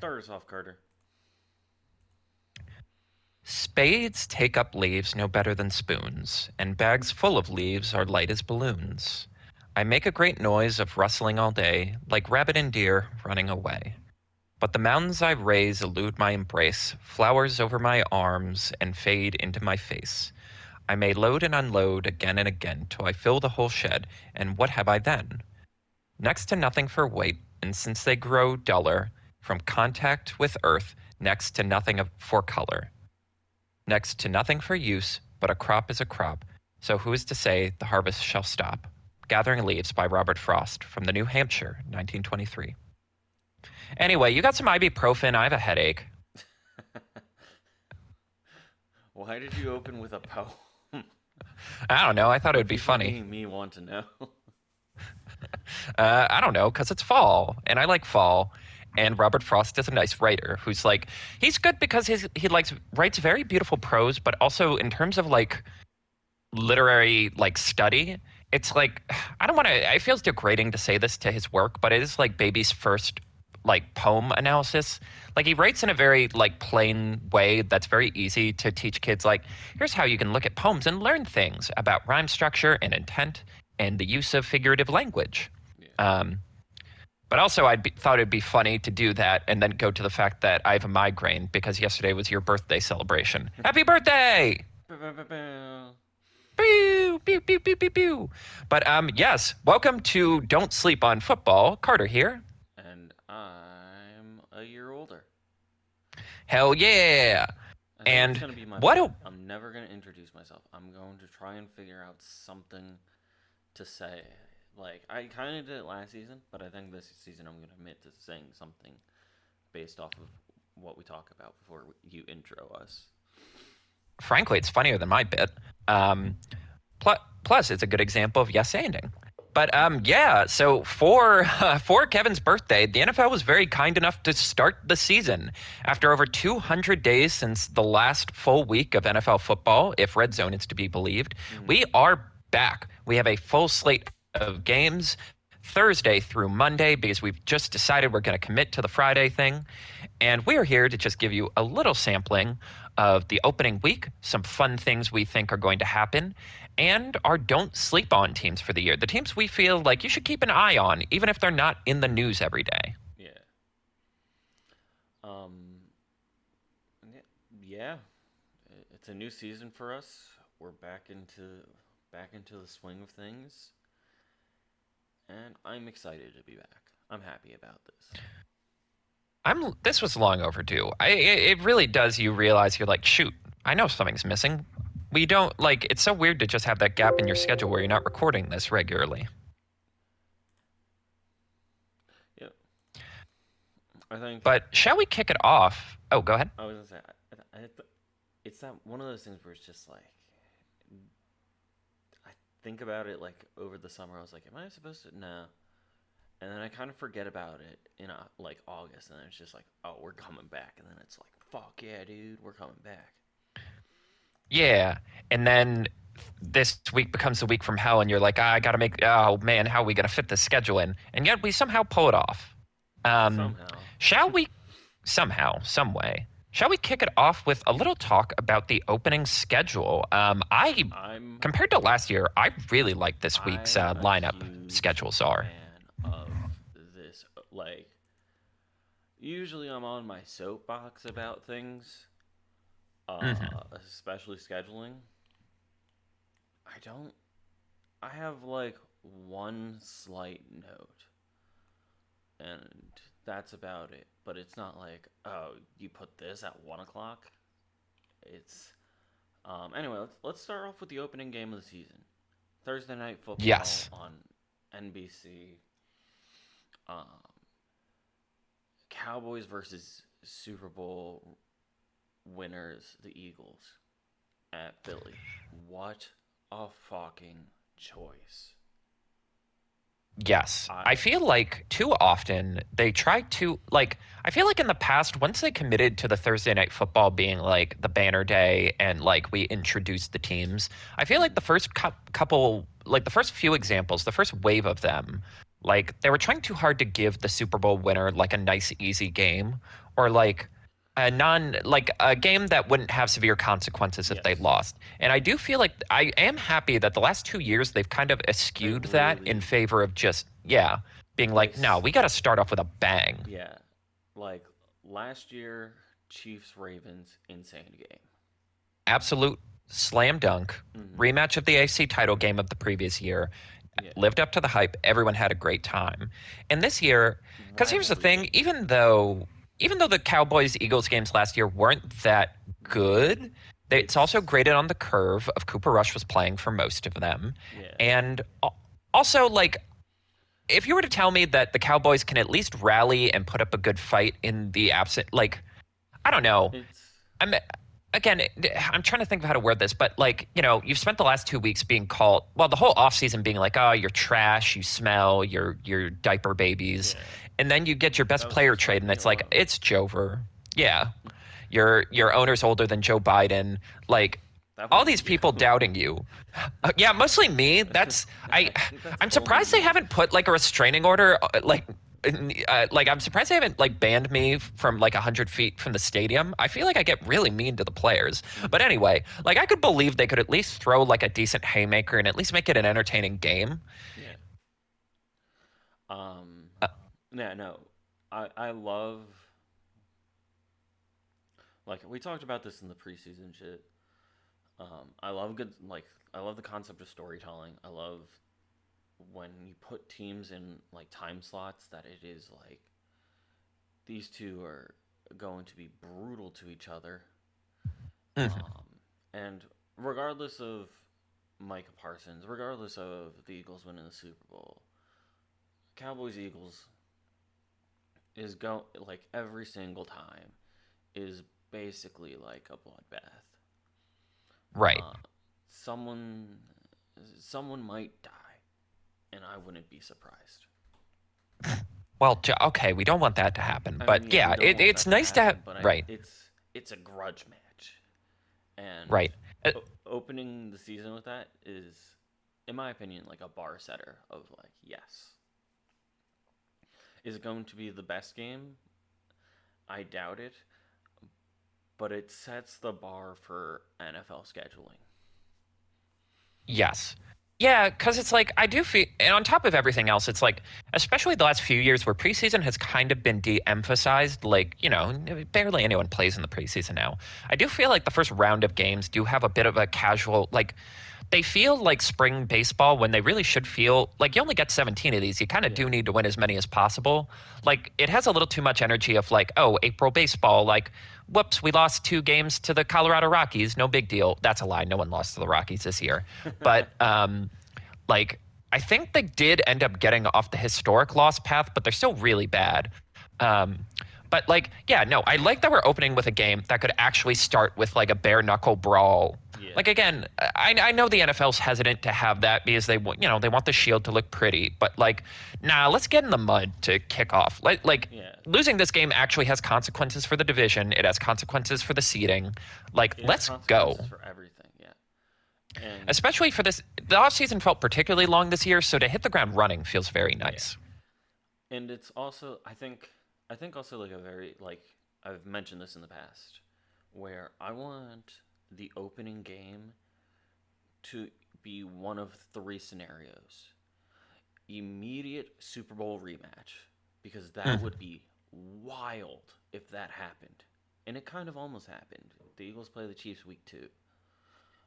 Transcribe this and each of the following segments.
Start us off, Carter. Spades take up leaves no better than spoons, and bags full of leaves are light as balloons. I make a great noise of rustling all day, like rabbit and deer running away. But the mountains I raise elude my embrace, flowers over my arms, and fade into my face. I may load and unload again and again till I fill the whole shed, and what have I then? Next to nothing for weight, and since they grow duller from contact with earth, next to nothing for color. Next to nothing for use, but a crop is a crop. So who is to say the harvest shall stop? Gathering Leaves by Robert Frost from the New Hampshire, 1923. Anyway, you got some ibuprofen. I have a headache. Why did you open with a poem? I don't know. I thought it The would be people funny. being me want to know. I don't know, because it's fall, and I like fall. And Robert Frost is a nice writer who's like, he's good because he likes writes very beautiful prose, but also in terms of like literary like study, it's like I don't want to. It feels degrading to say this to his work, but it is like baby's first like poem analysis. Like he writes in a very like plain way that's very easy to teach kids. Like here's how you can look at poems and learn things about rhyme structure and intent and the use of figurative language. Yeah. Um, but also, thought it'd be funny to do that and then go to the fact that I have a migraine because yesterday was your birthday celebration. Happy birthday! Pew, pew, pew, pew, pew, pew. But yes, welcome to Don't Sleep on Football. Carter here. And I'm a year older. Hell yeah! I think it's And gonna be my what? point. I'm never gonna introduce myself. I'm going to try and figure out something to say. Like I kind of did it last season, but I think this season I'm gonna admit to saying something based off of what we talk about before you intro us. Frankly, it's funnier than my bit. Um, plus, it's a good example of yes anding. But yeah, so for for Kevin's birthday, the NFL was very kind enough to start the season after over 200 days since the last full week of NFL football, if Red Zone is to be believed. Mm-hmm. We are back. We have a full slate of games Thursday through Monday because we've just decided we're going to commit to the Friday thing. And we're here to just give you a little sampling of the opening week, some fun things we think are going to happen, and our don't sleep on teams for the year. The teams we feel like you should keep an eye on, even if they're not in the news every day. Yeah. Um. Yeah. It's a new season for us. We're back into the swing of things, and I'm excited to be back. I'm happy about this. This was long overdue. It really does. You realize you're like, shoot, I know something's missing. We don't like. It's so weird to just have that gap in your schedule where you're not recording this regularly. Yep. I think But shall we kick it off? Oh, go ahead. I was gonna say it's that one of those things where it's just like I think about it like over the summer. I was like, am I supposed to? No. And then I kind of forget about it in like August, and then it's just like, oh, we're coming back, and then it's like, fuck yeah, dude, we're coming back. Yeah, and then this week becomes the week from hell, and you're like, I got to make. Oh man, how are we gonna fit this schedule in? And yet we somehow pull it off. Um, Somehow. shall we somehow, some way? Shall we kick it off with a little talk about the opening schedule? I I'm compared to last year, I really like this week's I'm a lineup huge schedules are. fan of this. Like, usually I'm on my soapbox about things, Hmm. especially scheduling. I don't. I have like one slight note, and that's about it. But it's not like, oh, you put this at 1 o'clock. It's anyway. Let's start off with the opening game of the season. Thursday night football Yes. on NBC. Um, Cowboys versus Super Bowl winners, the Eagles at Philly. What a fucking choice! Yes. I I feel like too often they try to like I feel like in the past once they committed to the Thursday night football being like the banner day and like we introduced the teams, I feel like mm-hmm. the first couple like the first few examples, the first wave of them Like they were trying too hard to give the Super Bowl winner like a nice easy game or like a game that wouldn't have severe consequences if they Yes, lost. And I do feel like I am happy that the last 2 years they've kind of they eschewed that in really favor of just being like like no, we got to start off with a bang. yeah, like last year Chiefs Ravens insane game. Absolute slam dunk Hmm. rematch of the AC title game of the previous year. Yeah, Lived up to the hype. Everyone had a great time. And this year, because here's the rivalry thing, game. even though the Cowboys Eagles games last year weren't that Good. good, it's also It's graded on the curve of Cooper Rush was playing for most of them. yeah. And also like if you were to tell me that the Cowboys can at least rally and put up a good fight in the absent like I don't know. It's I'm again, I'm trying to think of how to word this, but like, you've spent the last 2 weeks being called, well, the whole offseason being like, oh, you're trash, you smell, you're diaper babies. yeah. And then you get your That best was player just trade, like and me it's like, alone. it's Jover. Yeah. Your owner's older than Joe Biden. Like, That all wasn't these you. people doubting you. Yeah, mostly me. I think that's I'm only surprised they you. haven't put like a restraining order. Like I'm surprised they haven't like banned me from like 100 feet from the stadium. I feel like I get really mean to the players. But Hmm. anyway, like I could believe they could at least throw like a decent haymaker and at least make it an entertaining game. Yeah. Um. Uh, Yeah. No. I love like we talked about this in the preseason shit. I love good like I love the concept of storytelling. I love when you put teams in like time slots that it is like these two are going to be brutal to each other. mhm. And regardless of Micah Parsons, regardless of the Eagles winning the Super Bowl, Cowboys Eagles is go like every single time is basically like a bloodbath. Right. Uh, someone someone might die, and I wouldn't be surprised. Well, okay, we don't want that to happen, I mean, but yeah, we yeah, don't want it's that to nice to have. happen, but Right. it's a grudge match, and Right. Uh, opening the season with that is, in my opinion, like a bar setter of like yes, is it going to be the best game? I doubt it, but it sets the bar for NFL scheduling. Yes. Yeah, because it's like I do feel, and on top of everything else, it's like, especially the last few years where preseason has kind of been de emphasized, like, barely anyone plays in the preseason now. I do feel like the first round of games do have a bit of a casual, like, they feel like spring baseball when they really should feel like you only get 17 of these. You kind of Yeah, do need to win as many as possible. Like, it has a little too much energy of, like, oh, April baseball, like, whoops, we lost 2 games to the Colorado Rockies. No big deal. That's a lie. No one lost to the Rockies this year. But, like, I think they did end up getting off the historic loss path, but they're still really bad. Um, but like, yeah, no, I like that we're opening with a game that could actually start with like a bare knuckle brawl. yeah, Like again, I know the NFL's hesitant to have that because they want they want the shield to look pretty, but like, nah, let's get in the mud to kick off. Like yeah. losing this game actually has consequences for the division. It has consequences for the seeding. Like, It has let's go. consequences for everything. Yeah, and Especially for this, the offseason felt particularly long this year, so to hit the ground running feels very yeah, nice. and it's also I think also like a very like I've mentioned this in the past, where I want the opening game to be one of three scenarios: immediate Super Bowl rematch, because that Mhm. would be wild if that happened, and it kind of almost happened. The Eagles play the Chiefs week 2.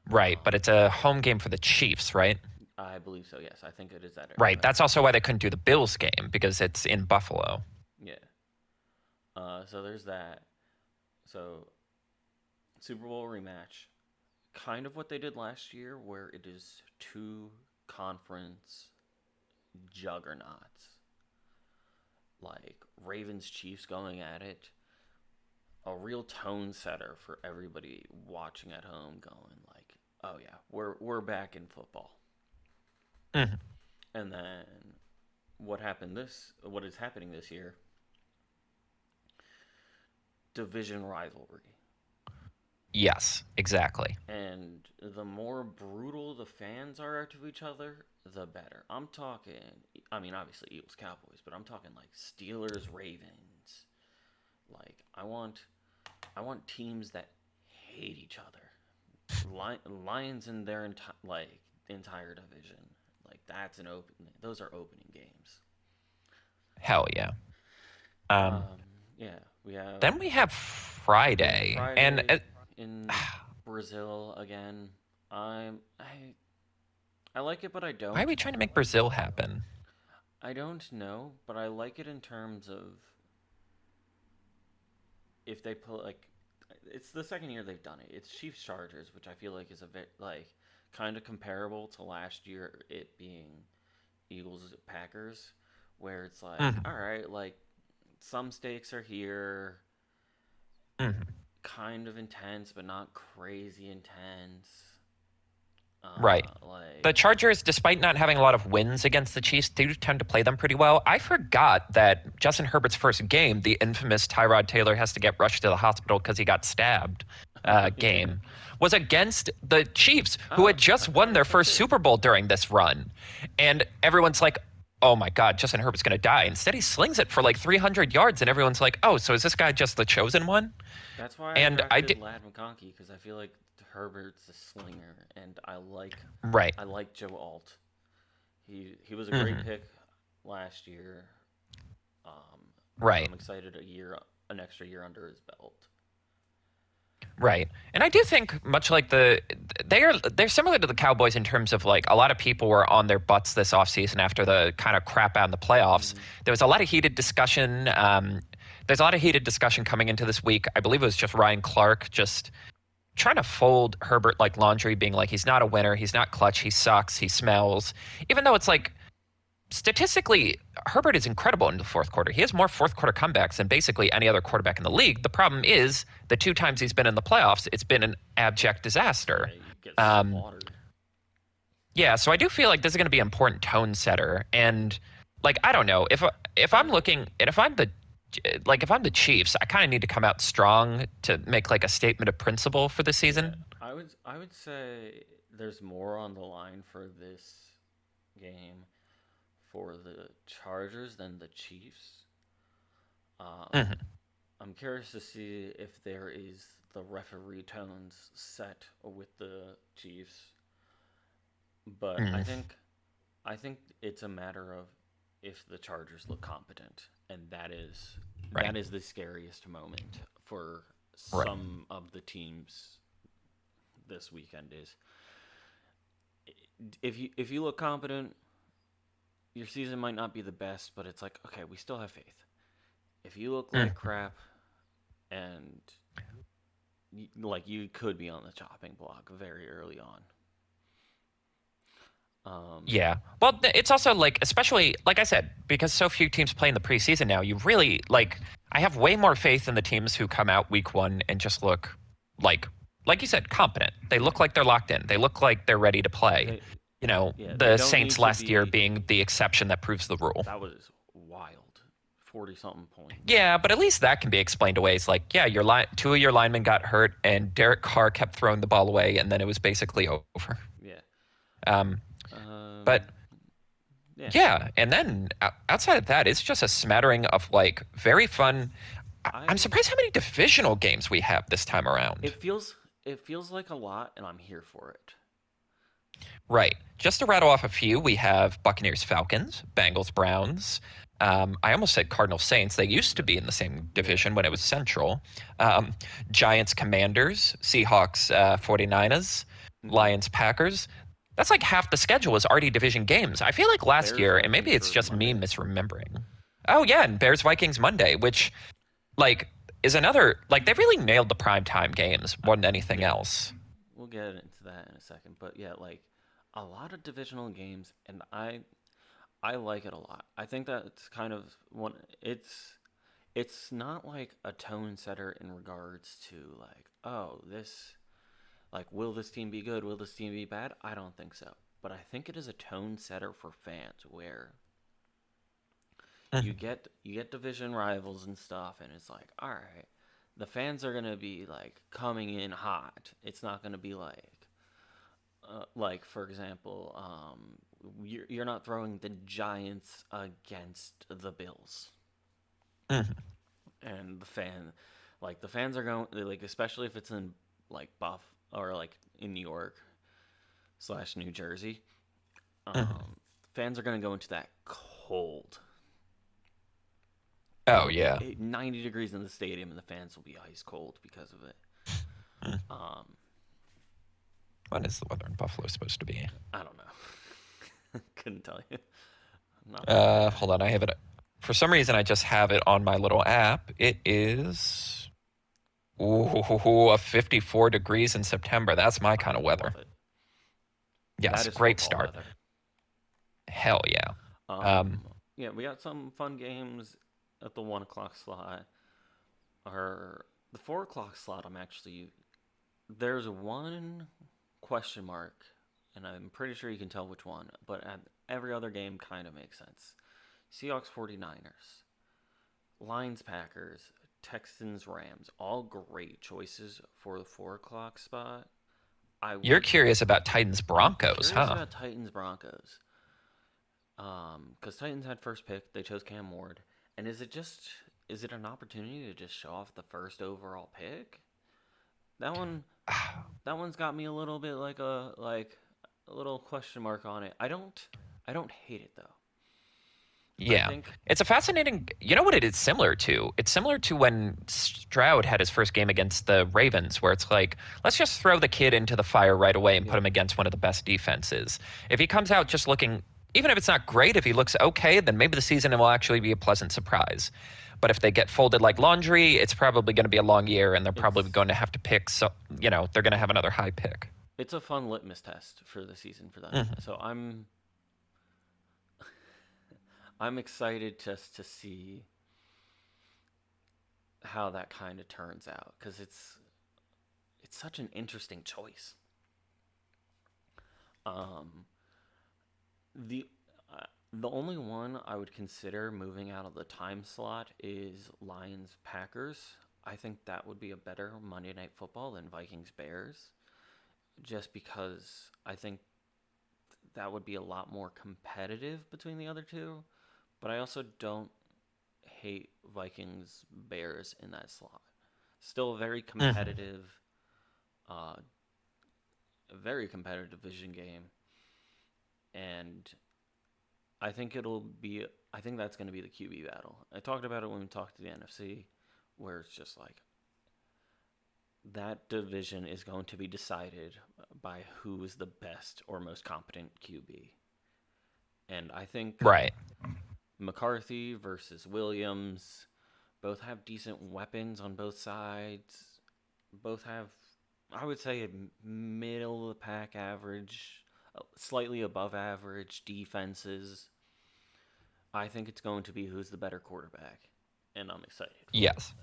Right, but Um, it's a home game for the Chiefs, right? I believe so. Yes, I think it is at Right. Arrowhead. That's also why they couldn't do the Bills game because it's in Buffalo. Yeah. So there's that. So Super Bowl rematch, kind of what they did last year, where it is two conference juggernauts, like Ravens Chiefs going at it. A real tone setter for everybody watching at home, going like, "Oh yeah, we're back in football." Mhm. And then what is happening this year? Division rivalry. Yes, exactly. And the more brutal the fans are to each other, the better. I'm talking, I mean, obviously Eagles Cowboys, but I'm talking like Steelers Ravens. Like I want teams that hate each other. Lions in their entire division. Like that's an open. Those are opening games. Hell yeah. Um, Um, yeah, we have then we have Friday, and Friday in Brazil again. I like it, but I why are don't. we trying to make Brazil happen? I don't know, but I like it in terms of if they put like it's the second year they've done it. It's Chiefs Chargers, which I feel like is a bit like kind of comparable to last year it being Eagles Packers, where it's like, Mhm, all right, like some stakes are here, mhm. kind of intense, but not crazy intense. Right. The Like, Chargers, despite not having a lot of wins against the Chiefs, do tend to play them pretty well. I forgot that Justin Herbert's first game, the infamous Tyrod Taylor has to get rushed to the hospital because he got stabbed yeah. game, was against the Chiefs, who Oh, had I just won their forgot that first too. Super Bowl during this run. And everyone's like, oh my God, Justin Herbert's going to die. Instead, he slings it for like 300 yards, and everyone's like, oh, so is this guy just the chosen one? That's why I And I drafted did. Lad McConkey because I feel like Herbert's a slinger, and Right. I like Joe Alt. He was a great Hmm. pick last year. Um, Right. I'm excited an extra year under his belt. Right. And I do think much like they're similar to the Cowboys in terms of like a lot of people were on their butts this offseason after the kind of crap out in the playoffs. Hmm. There was a lot of heated discussion. There's a lot of heated discussion coming into this week. I believe it was just Ryan Clark just trying to fold Herbert like laundry, being like he's not a winner, he's not clutch, he sucks, he smells. Even though it's like statistically, Herbert is incredible in the fourth quarter. He has more fourth quarter comebacks than basically any other quarterback in the league. The problem is the two times he's been in the playoffs, it's been an abject Yeah, disaster. he gets Um, slaughtered. yeah, so I do feel like this is going to be an important tone setter, and like I don't know if I'm I looking and if I'm the if I'm the Chiefs, I kind of need to come out strong to make like a statement of principle for the Yeah, season. I would say there's more on the line for this game for the Chargers than the Chiefs. Um, Hmm. I'm curious to see if there is the referee tones set with the Chiefs, but Mm, I think it's a matter of if the Chargers look competent, and right, that is the scariest moment for right. some of the teams this weekend is if you look competent, your season might not be the best, but it's like okay, we still have faith. If you look Mm. like crap and like you could be on the chopping block very early on. Um, Yeah. Well, it's also like, especially, like I said, because so few teams play in the preseason now, you really, like, I have way more faith in the teams who come out week one and just look like, like you said, competent. They yeah, look like they're locked in. They look like they're ready to play. they You know, they the don't Saints need to last year be. being the exception that proves the rule. That was wild, 40 something points. Yeah, but at least that can be explained away. It's like, yeah, two of your linemen got hurt, and Derek Carr kept throwing the ball away, and then it was basically over. Yeah. Um, Um. but Yeah. yeah, and then outside of that, it's just a smattering of like very fun. I'm I. surprised how many divisional games we have this time around. It feels like a lot, and I'm here for it. Right. Just to rattle off a few, we have Buccaneers Falcons, Bengals Browns. I almost said Cardinals Saints. They used to be in the same Yeah. division when it was Central. Um, Giants Commanders, Seahawks 49ers, Hmm. Lions Packers. That's like half the schedule is already division games. I feel like last Bears year, and maybe Vikings it's are just me Monday. misremembering. Oh yeah, and Bears Vikings Monday, which like is another like they really nailed the prime time games I, more than anything yeah. else. We'll get into that in a second, but yeah, like a lot of divisional games, and I like it a lot. I think that it's kind of one. It's not like a tone setter in regards to like, oh, this like will this team be good? Will this team be bad? I don't think so. But I think it is a tone setter for fans where Mhm. you get division rivals and stuff and it's like, all right, the fans are gonna be like coming in hot. It's not gonna be like for example, you're not throwing the Giants against the Bills, Mhm. and the fans are going like especially if it's in like Buff or like in New York slash New Jersey, Mhm. fans are gonna go into that cold. Oh It'll be yeah. 90 degrees in the stadium, and the fans will be ice cold because of it. Mm. Um, What is the weather in Buffalo supposed to be? I don't know. Couldn't tell you. I'm not the weather guy. Hold on, I have it. For some reason, I just have it on my little app. It is a 54 degrees in September. That's my kind I of love weather. it. That Yes, is great football start. weather. Hell yeah. Um, Yeah, we got some fun games at the 1 o'clock slot. Or the 4 o'clock slot. There's one question mark, and I'm pretty sure you can tell which one. But every other game kind of makes sense. Seahawks 49ers, Lions Packers, Texans Rams. All great choices for the 4 o'clock spot. I you're would. curious about Titans I'm Broncos, curious huh? about Titans Broncos. Because Titans had first pick, they chose Cam Ward, and is it an opportunity to just show off the first overall pick? That one, that one's got me a little bit like a little question mark on it. I don't hate it though. I Yeah. think It's a fascinating. You know what it is similar to? It's similar to when Stroud had his first game against the Ravens, where it's like, let's just throw the kid into the fire right away and put yeah, him against one of the best defenses. If he comes out just looking, even if it's not great, if he looks okay, then maybe the season will actually be a pleasant surprise. But if they get folded like laundry, it's probably going to be a long year, and they're probably it's going to have to pick. So, they're going to have another high pick. it's a fun litmus test for the season for them. Mhm. So I'm excited just to see how that kind of turns out because it's such an interesting choice. Um, the the only one I would consider moving out of the time slot is Lions Packers. I think that would be a better Monday Night Football than Vikings Bears, just because I think that would be a lot more competitive between the other two. But I also don't hate Vikings Bears in that slot. Still Mhm. uh, a very competitive division game, and I think it'll be. I think that's going to be the QB battle. I talked about it when we talked to the NFC, where it's just like that division is going to be decided by who is the best or most competent QB. And I think Right. McCarthy versus Williams both have decent weapons on both sides. Both have, I would say, a middle of the pack average, slightly above average defenses. I think it's going to be who's the better quarterback, and I'm excited for it. Yes.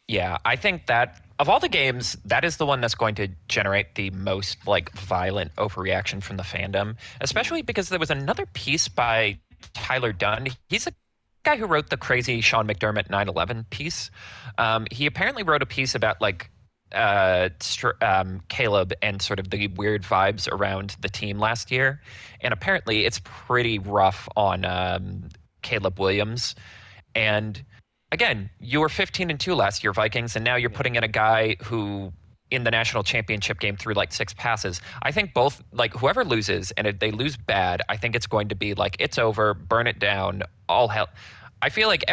Yeah, I think that of all the games, that is the one that's going to generate the most like violent overreaction from the fandom, Mm-hmm. especially because there was another piece by Tyler Dunn. He's a guy who wrote the crazy Sean McDermott 9/11 piece. He apparently wrote a piece about like Caleb and sort of the weird vibes around the team last year, and apparently it's pretty rough on Caleb Williams. And again, you were 15-2 last year, Vikings, and now you're Yeah, putting in a guy who in the national championship game threw like 6 passes. I think both like whoever loses and if they lose bad, I think it's going to be like it's over, burn it down, all hell. I feel like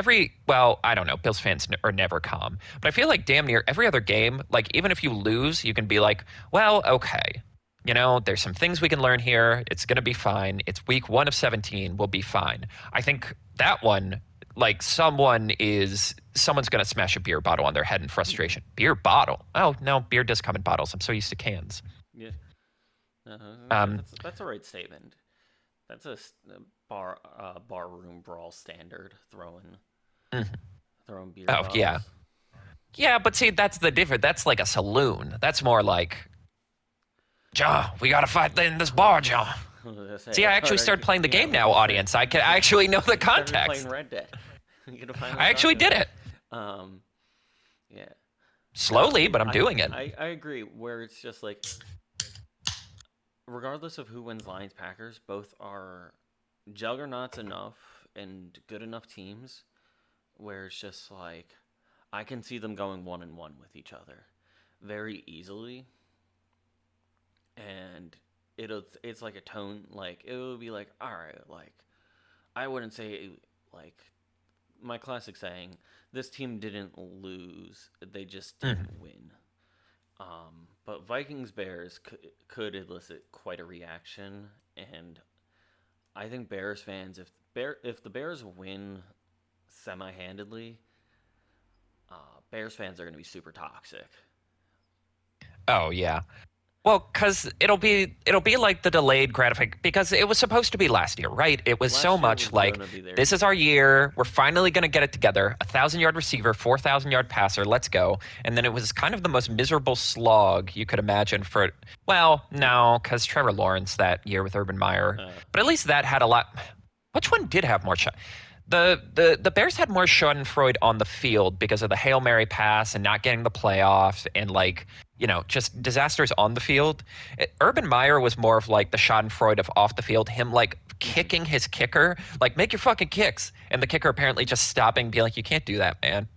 I don't know, Bills fans are never calm, but I feel like damn near every other game, like even if you lose, you can be like, well, okay, there's some things we can learn here. It's going to be fine. It's week 1 of 17. We'll be fine. I think that one, like someone's going to smash a beer bottle on their head in frustration. Beer bottle. Oh, no, beer does come in bottles. I'm so used to cans. yeah. I was gonna say Um, that's a right statement. That's a bar room brawl standard mhm. throwing beer Oh, yeah. bottles. Yeah, but see, that's the difference. That's like a saloon. That's more like, John, we got to fight in this bar, John. I was gonna See, say I I actually thought started playing the yeah I game was now, gonna say audience. I actually know the you started playing context. Red Dead. You gonna finally I talk actually about did it? it. Um, yeah. No, Slowly, but I'm I, doing it. I agree. Where it's just like, regardless of who wins, Lions Packers, both are juggernauts enough and good enough teams where it's just like I can see them going 1-1 with each other very easily, and it's like a tone like it would be like all right, like I wouldn't say like my classic saying, this team didn't lose, they just Mhm. didn't win. But Vikings Bears could elicit quite a reaction, and I think Bears fans, if the Bears win semi-handedly, Bears fans are going to be super toxic. Oh yeah. Well, because it'll be like the delayed gratification because it was supposed to be last year, right? It was so Last year much was like going to be their this is our year. year. We're finally going to get it together. 1,000-yard receiver, 4,000-yard passer. Let's go. And then it was kind of the most miserable slog you could imagine for. Well, no, because Trevor Lawrence that year with Urban Meyer, Uh, but at least that had a lot. Which one did have more shot? The Bears had more Schadenfreude on the field because of the Hail Mary pass and not getting the playoff and like just disasters on the field. Urban Meyer was more of like the Schadenfreude of off the field, him like mhm. kicking his kicker, like make your fucking kicks, and the kicker apparently just stopping, being like, you can't do that, man.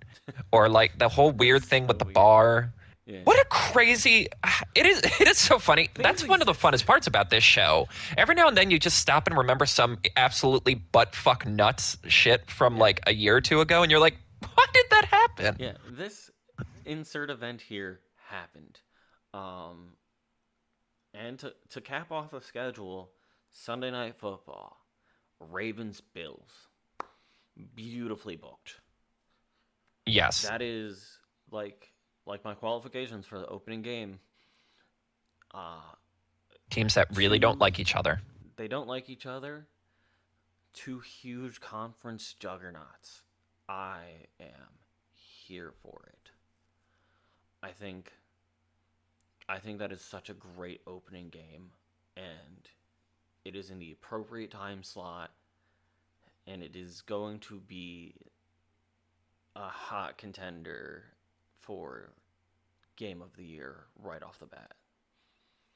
Or like the whole weird That's thing with so the weird. bar. Yeah. What a crazy it is. It is so funny. Things That's one of the exist. funnest parts about this show. Every now and then you just stop and remember some absolutely butt fuck nuts shit from Yeah. like a year or two ago, and you're like, why did that happen? Yeah. This insert event here happened. Um, and to cap off the schedule, Sunday Night Football, Ravens Bills, beautifully booked. Yes. That is like my qualifications for the opening game. Uh, Teams that really don't two like each other. they don't like each other. Two huge conference juggernauts. I am here for it. I think I think that is such a great opening game, and it is in the appropriate time slot, and it is going to be a hot contender for game of the year right off the bat.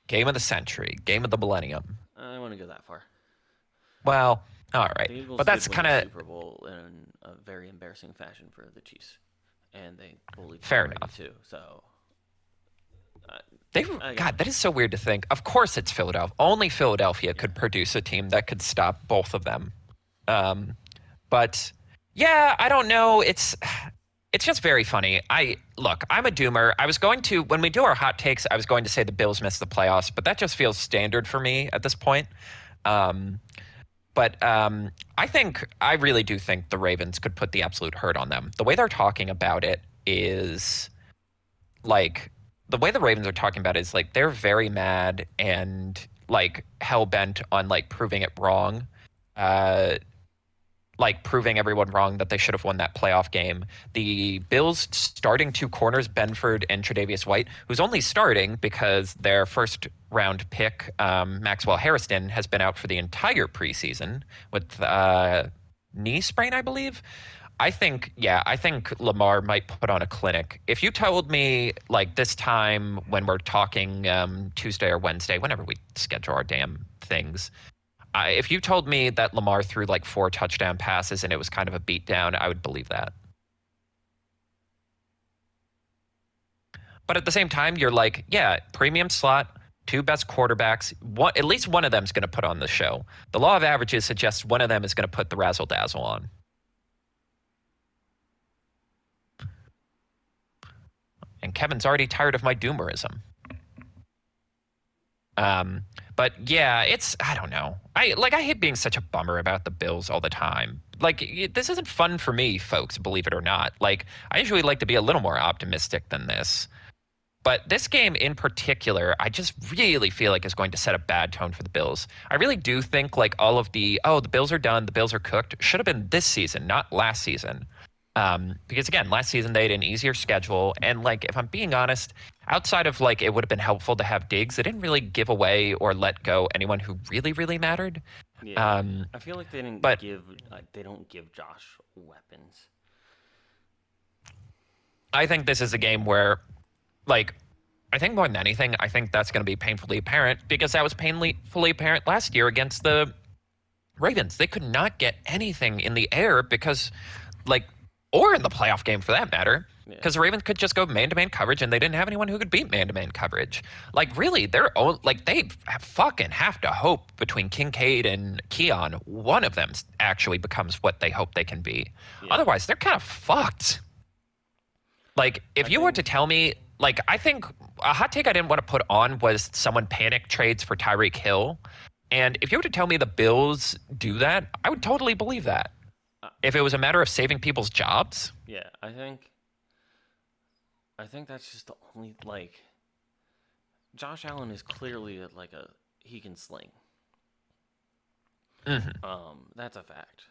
Game of the century, game of the millennium. I want to go that far. Well, all right. The Eagles But did that's win kind the of Super Bowl in a very embarrassing fashion for the Chiefs, and they bullied Tom fair Brady enough. too. So, uh, again, God, that is so weird to think. Of course, it's Philadelphia. Only Philadelphia yeah, could produce a team that could stop both of them. Um, but yeah, I don't know. It's just very funny. I'm a doomer. I was going to when we do our hot takes, I was going to say the Bills missed the playoffs, but that just feels standard for me at this point. Um, but I really do think the Ravens could put the absolute hurt on them. The way they're talking about it is like the way the Ravens are talking about it is like they're very mad and like hell bent on like proving it wrong. Uh, like proving everyone wrong that they should have won that playoff game. The Bills starting two corners, Benford and Tre'Davious White, who's only starting because their first round pick, Maxwell Harrison, has been out for the entire preseason with knee sprain, I believe. I think Lamar might put on a clinic. If you told me like this time when we're talking Tuesday or Wednesday, whenever we schedule our damn things, if you told me that Lamar threw like 4 touchdown passes and it was kind of a beatdown, I would believe that. But at the same time, you're like, yeah, premium slot, two best quarterbacks. At least one of them is going to put on the show. The law of averages suggests one of them is going to put the razzle dazzle on. And Kevin's already tired of my doomerism. Um, but yeah, I don't know. I hate being such a bummer about the Bills all the time. Like this isn't fun for me, folks, believe it or not. Like I usually like to be a little more optimistic than this. But this game in particular, I just really feel like is going to set a bad tone for the Bills. I really do think like all of the Bills are done, the Bills are cooked should have been this season, not last season. Because again, last season they had an easier schedule, and like if I'm being honest, outside of like it would have been helpful to have Diggs, they didn't really give away or let go anyone who really really mattered. yeah. Um, I feel like they didn't but give they don't give Josh weapons. I think this is a game where, like, I think more than anything, I think that's going to be painfully apparent because that was painfully apparent last year against the Ravens. They could not get anything in the air because, like, or in the playoff game for that matter, Yeah. because the Ravens could just go man-to-man coverage and they didn't have anyone who could beat man-to-man coverage. Like, really, they fucking have to hope between Kincaid and Keon, one of them actually becomes what they hope they can be. Yeah. Otherwise, they're kind of fucked. Like, if I you were think to tell me, like, I think a hot take I didn't want to put on was someone panic trades for Tyreek Hill. And if you were to tell me the Bills do that, I would totally believe that. uh, If it was a matter of saving people's jobs. yeah, I think that's just the only like Josh Allen is clearly like a he can sling. Mhm. That's a fact.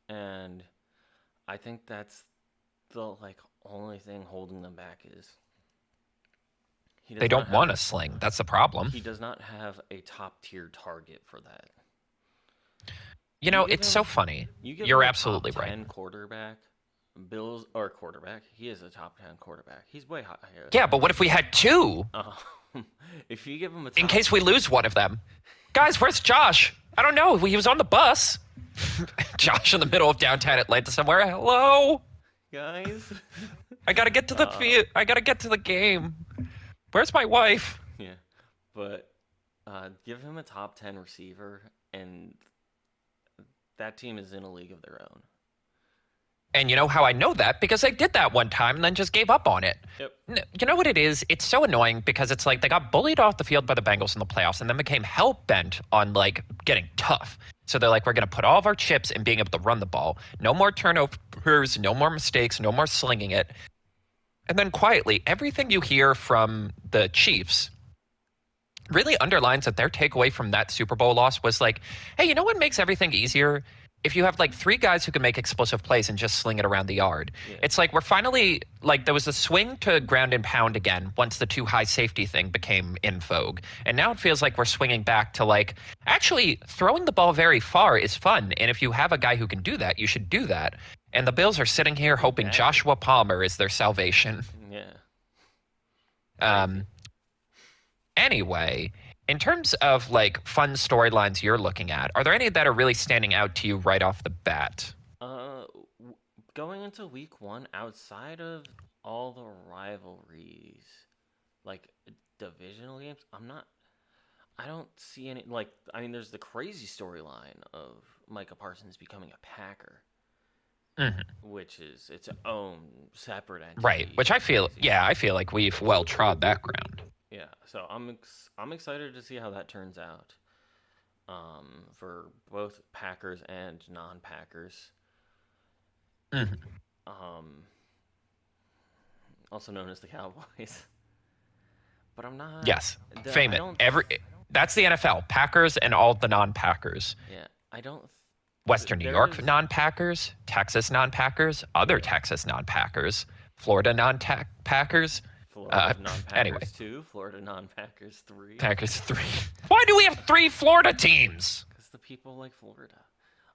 And I think that's the like only thing holding them back is he They does not don't have want a sling. That's the problem. he does not have a top tier target for that. You You know, give it's so him funny. you give him You're a top absolutely right. 10 quarterback, Bills or quarterback, he is a top 10 quarterback. He's way higher Yeah, than but what if we had two if you give him a in top case we lose one of them? Guys, where's Josh? I don't know. He was on the bus. Josh in the middle of downtown Atlanta somewhere. Hello? guys, I gotta get to the uh, field. I gotta get to the game. Where's my wife? yeah, but give him a top 10 receiver, and that team is in a league of their own. And you know how I know that? Because I did that one time and then just gave up on it. Yep. You know what it is? It's so annoying because it's like they got bullied off the field by the Bengals in the playoffs and then became hell bent on like getting tough. So they're like, we're going to put all of our chips in being able to run the ball. No more turnovers, no more mistakes, no more slinging it. And then quietly, everything you hear from the Chiefs really underlines that their takeaway from that Super Bowl loss was like, hey, you know what makes everything easier? If you have like three guys who can make explosive plays and just sling it around the yard. Yeah. It's like we're finally like there was a swing to ground and pound again once the too high safety thing became in vogue. And now it feels like we're swinging back to like actually throwing the ball very far is fun. And if you have a guy who can do that, you should do that. And the Bills are sitting here hoping Dang. Joshua Palmer is their salvation. Yeah. Um, Anyway, in terms of like fun storylines you're looking at, are there any that are really standing out to you right off the bat? Uh, going into week one, outside of all the rivalries, like divisional games, I don't see any. Like, I mean, there's the crazy storyline of Micah Parsons becoming a Packer, Mhm. which is its own separate Right, entity which of I feel, crazy. yeah, I feel like we've well trod that ground. Yeah, so I'm excited to see how that turns out. For both Packers and non-Packers. Mhm. Um, also known as the Cowboys. But I'm not. Yes, I famous. don't. That's the NFL. Packers and all the non-Packers. Yeah, I don't. Western New York There's non-Packers, Texas non-Packers, other yeah, Texas non-Packers, Florida non-Packers. Florida Anyway, non-Packers 2, Florida non-Packers 3. Packers 3. Why do we have 3 Florida teams? Because the people like Florida.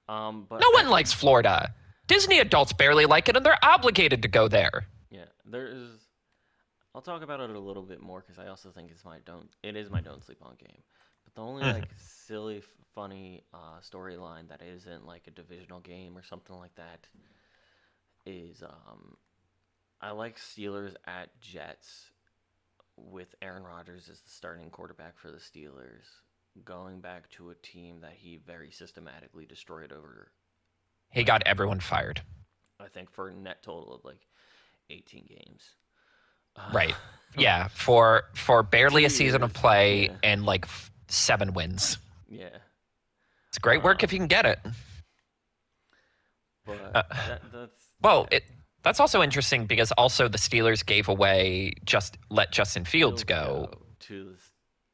No But one likes Florida. Disney adults barely like it, and they're obligated to go there. yeah, there is. I'll talk about it a little bit more because I also think it is my don't sleep on game. But the only Mhm. like silly, funny storyline that isn't like a divisional game or something like that is I like Steelers at Jets with Aaron Rodgers as the starting quarterback for the Steelers, going back to a team that he very systematically destroyed over, He like, got everyone fired. I think for a net total of like 18 games. Right. Yeah, for barely a season of 2 years. play Yeah. and like 7 wins. Yeah. It's great work if you Um, can get it. but Uh, that's well, yeah. that's also interesting because also the Steelers gave away just let Justin Fields go. To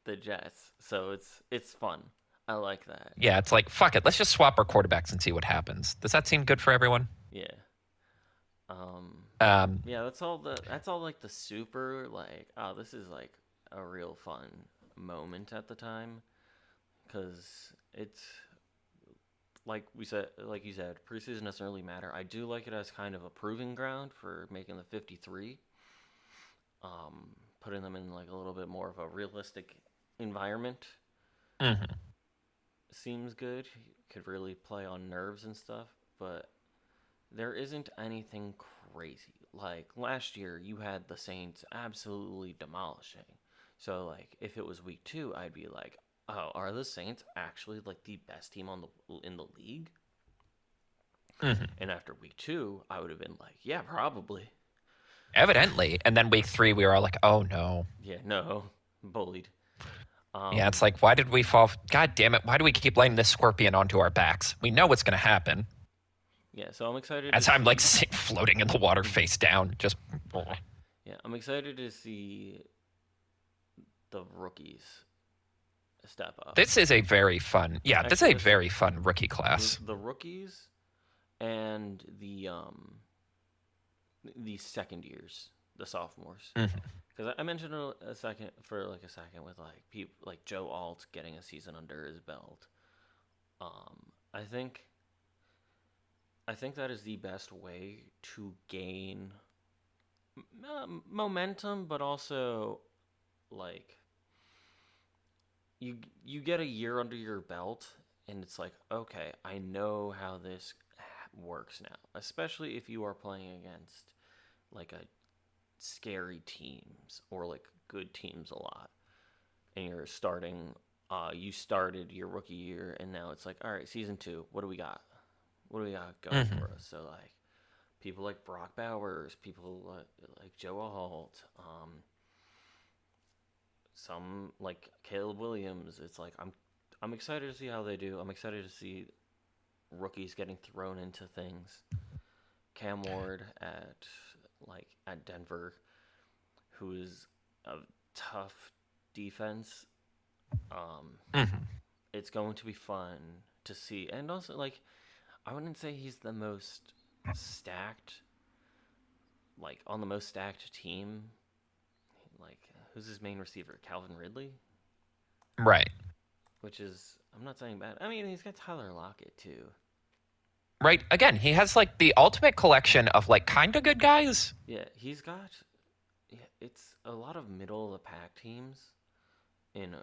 the Jets, so it's fun. I like that. Yeah, it's like fuck it, let's just swap our quarterbacks and see what happens. Does that seem good for everyone? Yeah. Um. Um, Yeah. That's all like the super like. Oh, this is like a real fun moment at the time, because it's like you said, preseason doesn't really matter. I do like it as kind of a proving ground for making the 53, putting them in like a little bit more of a realistic environment. Hmm. Seems good. Could really play on nerves and stuff, but there isn't anything crazy. Like last year, you had the Saints absolutely demolishing. So like, if it was week two, I'd be like, "Oh, are the Saints actually like the best team on the in the league?" Hmm. And after week two, I would have been like, "Yeah, probably." Evidently. And then week 3, we were all like, oh no. Yeah, no, bullied. Yeah, it's Um, like, why did we fall? God damn it. Why do we keep laying this scorpion onto our backs? We know what's going to happen. yeah, so I'm excited to As I'm like see. floating in the water face down, just. Yeah, I'm excited to see the rookies step up. This is a very fun, yeah, this is Actually, a let's say very fun rookie class. the rookies and the second years, the sophomores. Mhm. Because I mentioned a second with like people like Joe Alt getting a season under his belt. I think that is the best way to gain momentum, but also like you get a year under your belt, and it's like, okay, I know how this works now. Especially if you are playing against like a scary teams or like good teams a lot, and you're starting. You started your rookie year, and now it's like, all right, season two. What do we got? What do we got going Mhm. for us? So like people like Brock Bowers, people like Joe Alt, some like Caleb Williams. It's like I'm excited to see how they do. I'm excited to see rookies getting thrown into things. Cam Ward at Denver, who is a tough defense. Um, Mhm. it's going to be fun to see, and also like I wouldn't say he's the most stacked, like on the most stacked team. Like who's his main receiver? Calvin Ridley, Right. which is I'm not saying bad. I mean, he's got Tyler Lockett too. Right. Again, he has like the ultimate collection of like kind of good guys. Yeah, he's got. Yeah, it's a lot of middle of the pack teams in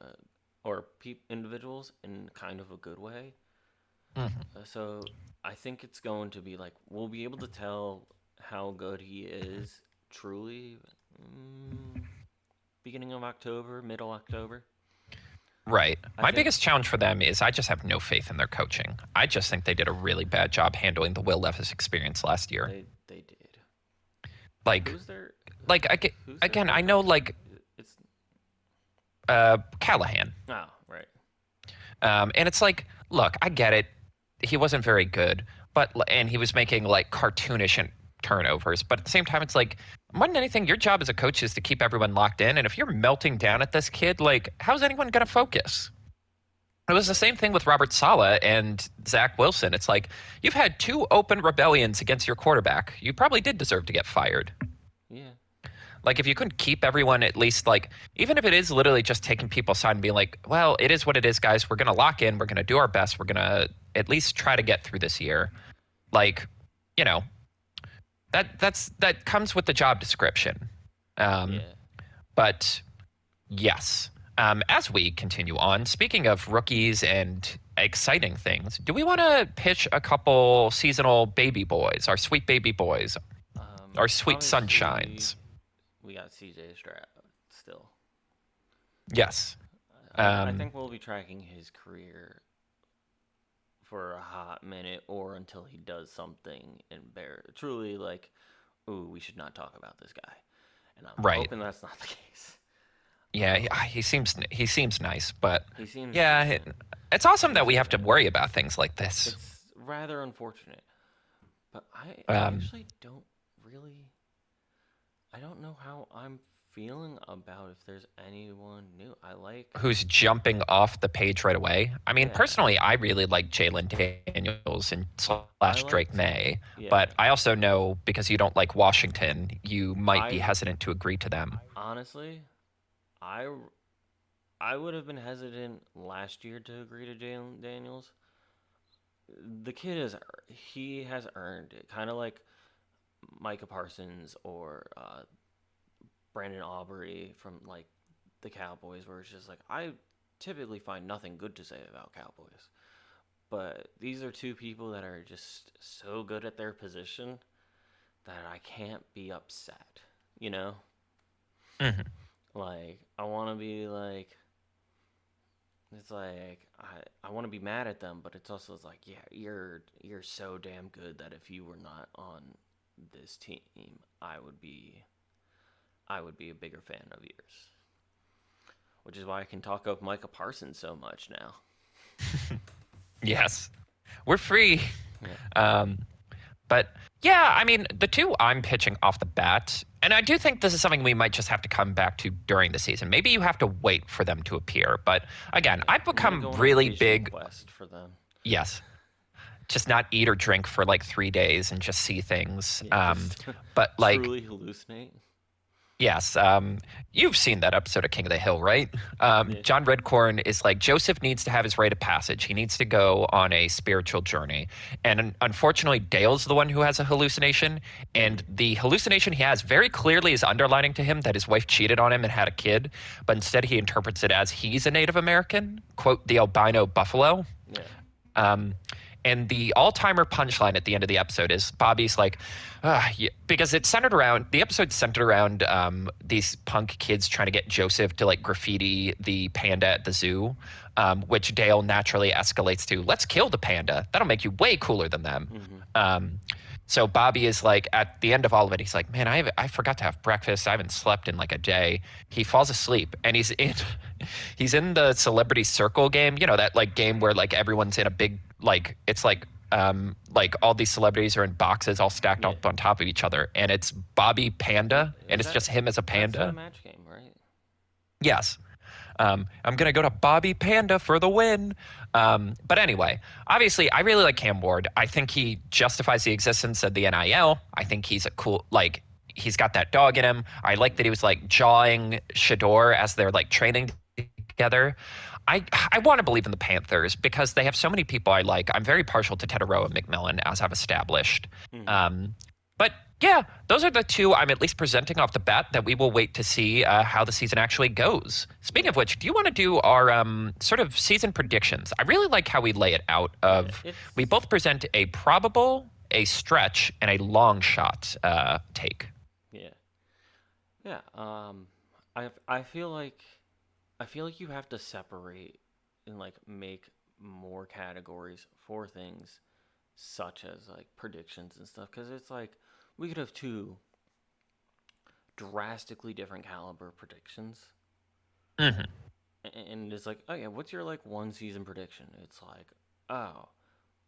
or individuals in kind of a good way. Mhm. So I think it's going to be like we'll be able to tell how good he is truly mm, beginning of October, middle October. Right. I My think biggest challenge for them is I just have no faith in their coaching. I just think they did a really bad job handling the Will Levis experience last year. they did. Like, Who's their like who's their again, head I know coach? like It's Callahan, oh right. and it's like, look, I get it. He wasn't very good, but and he was making like cartoonish and turnovers. But at the same time, it's like more than anything, your job as a coach is to keep everyone locked in. And if you're melting down at this kid, like, how's anyone going to focus? It was the Right. same thing with Robert Sala and Zach Wilson. It's like you've had 2 open rebellions against your quarterback. You probably did deserve to get fired. Yeah. Like if you couldn't keep everyone at least like even if it is literally just taking people aside and being like, well, it is what it is, guys. We're gonna lock in. We're gonna do our best. We're gonna at least try to get through this year. Like, you know, that comes with the job description. Um, Yeah. but yes, as we continue on, speaking of rookies and exciting things, do we want to pitch a couple seasonal baby boys, our sweet baby boys, our sweet Obviously, sunshines? we got CJ Stroud still. Yes. I Um, think we'll be tracking his career for a hot minute or until he does something truly like, ooh, we should not talk about this guy. And I'm right. hoping that's not the case. Yeah, he seems nice, but He seems yeah, decent. it's awesome that Seems we have to good. worry about things like this. It's rather unfortunate, but I Um, actually don't really I don't know how I'm feeling about if there's anyone new. I like who's jumping off the page right away? I mean, yeah. personally, I really like Jalen Daniels and I slash Drake liked May, yeah. but I also know because you don't like Washington, you might be I hesitant to agree to them. honestly I I would have been hesitant last year to agree to Jalen Daniels. the kid is he has earned it, kind of like Micah Parsons or Brandon Aubrey from like the Cowboys, where it's just like I typically find nothing good to say about Cowboys, but these are two people that are just so good at their position that I can't be upset. You know, Hmm. like I want to be like it's like I want to be mad at them, but it's also like yeah, you're so damn good that if you were not on this team, I would be I would be a bigger fan of yours. Which is why I can talk up Micah Parsons so much now. Yes, we're free. Yeah. Um, but yeah, I mean, the two I'm pitching off the bat, and I do think this is something we might just have to come back to during the season. Maybe you have to wait for them to appear. But again, Yeah. I've I'm gonna become go on a really vacation big. quest for them. Yes, just not eat or drink for like 3 days and just see things. Yeah, just But like, truly hallucinate. yes, you've seen that episode of King of the Hill, right? Yeah. John Redcorn is like, Joseph needs to have his rite of passage. He needs to go on a spiritual journey. And unfortunately, Dale's the one who has a hallucination. And the hallucination he has very clearly is underlining to him that his wife cheated on him and had a kid. But instead, he interprets it as he's a Native American, quote, the albino buffalo. Yeah. Um, and the all-timer punchline at the end of the episode is Bobby's like, yeah, because it's centered around the episode's centered around these punk kids trying to get Joseph to like graffiti the panda at the zoo, which Dale naturally escalates to, let's kill the panda. That'll make you way cooler than them. So Bobby is like, at the end of all of it, he's like, man, I forgot to have breakfast. I haven't slept in like a day. He falls asleep and he's in the Celebrity Circle game, you know, that like game where like everyone's in a big, like it's like all these celebrities are in boxes all stacked up on top of each other, and it's Bobby Panda, and it's just him as a That's panda. the match game, right? Yes. I'm going to go to Bobby Panda for the win. But anyway, obviously, I really like Cam Ward. I think he justifies the existence of the NIL. I think he's a cool, like, he's got that dog in him. I like that he was like jawing Shador as they're like training together. I want to believe in the Panthers because they have so many people I like. I'm very partial to Teteroa McMillan, as I've established. But yeah, those are the two I'm at least presenting off the bat that we will wait to see how the season actually goes. Speaking of which, do you want to do our sort of season predictions? I really like how we lay it out. We both present a probable, a stretch, and a long shot take. Yeah. Yeah. I feel like you have to separate and like make more categories for things such as like predictions and stuff because it's like we could have two drastically different caliber predictions Hmm. and it's like oh yeah what's your like one season prediction it's like oh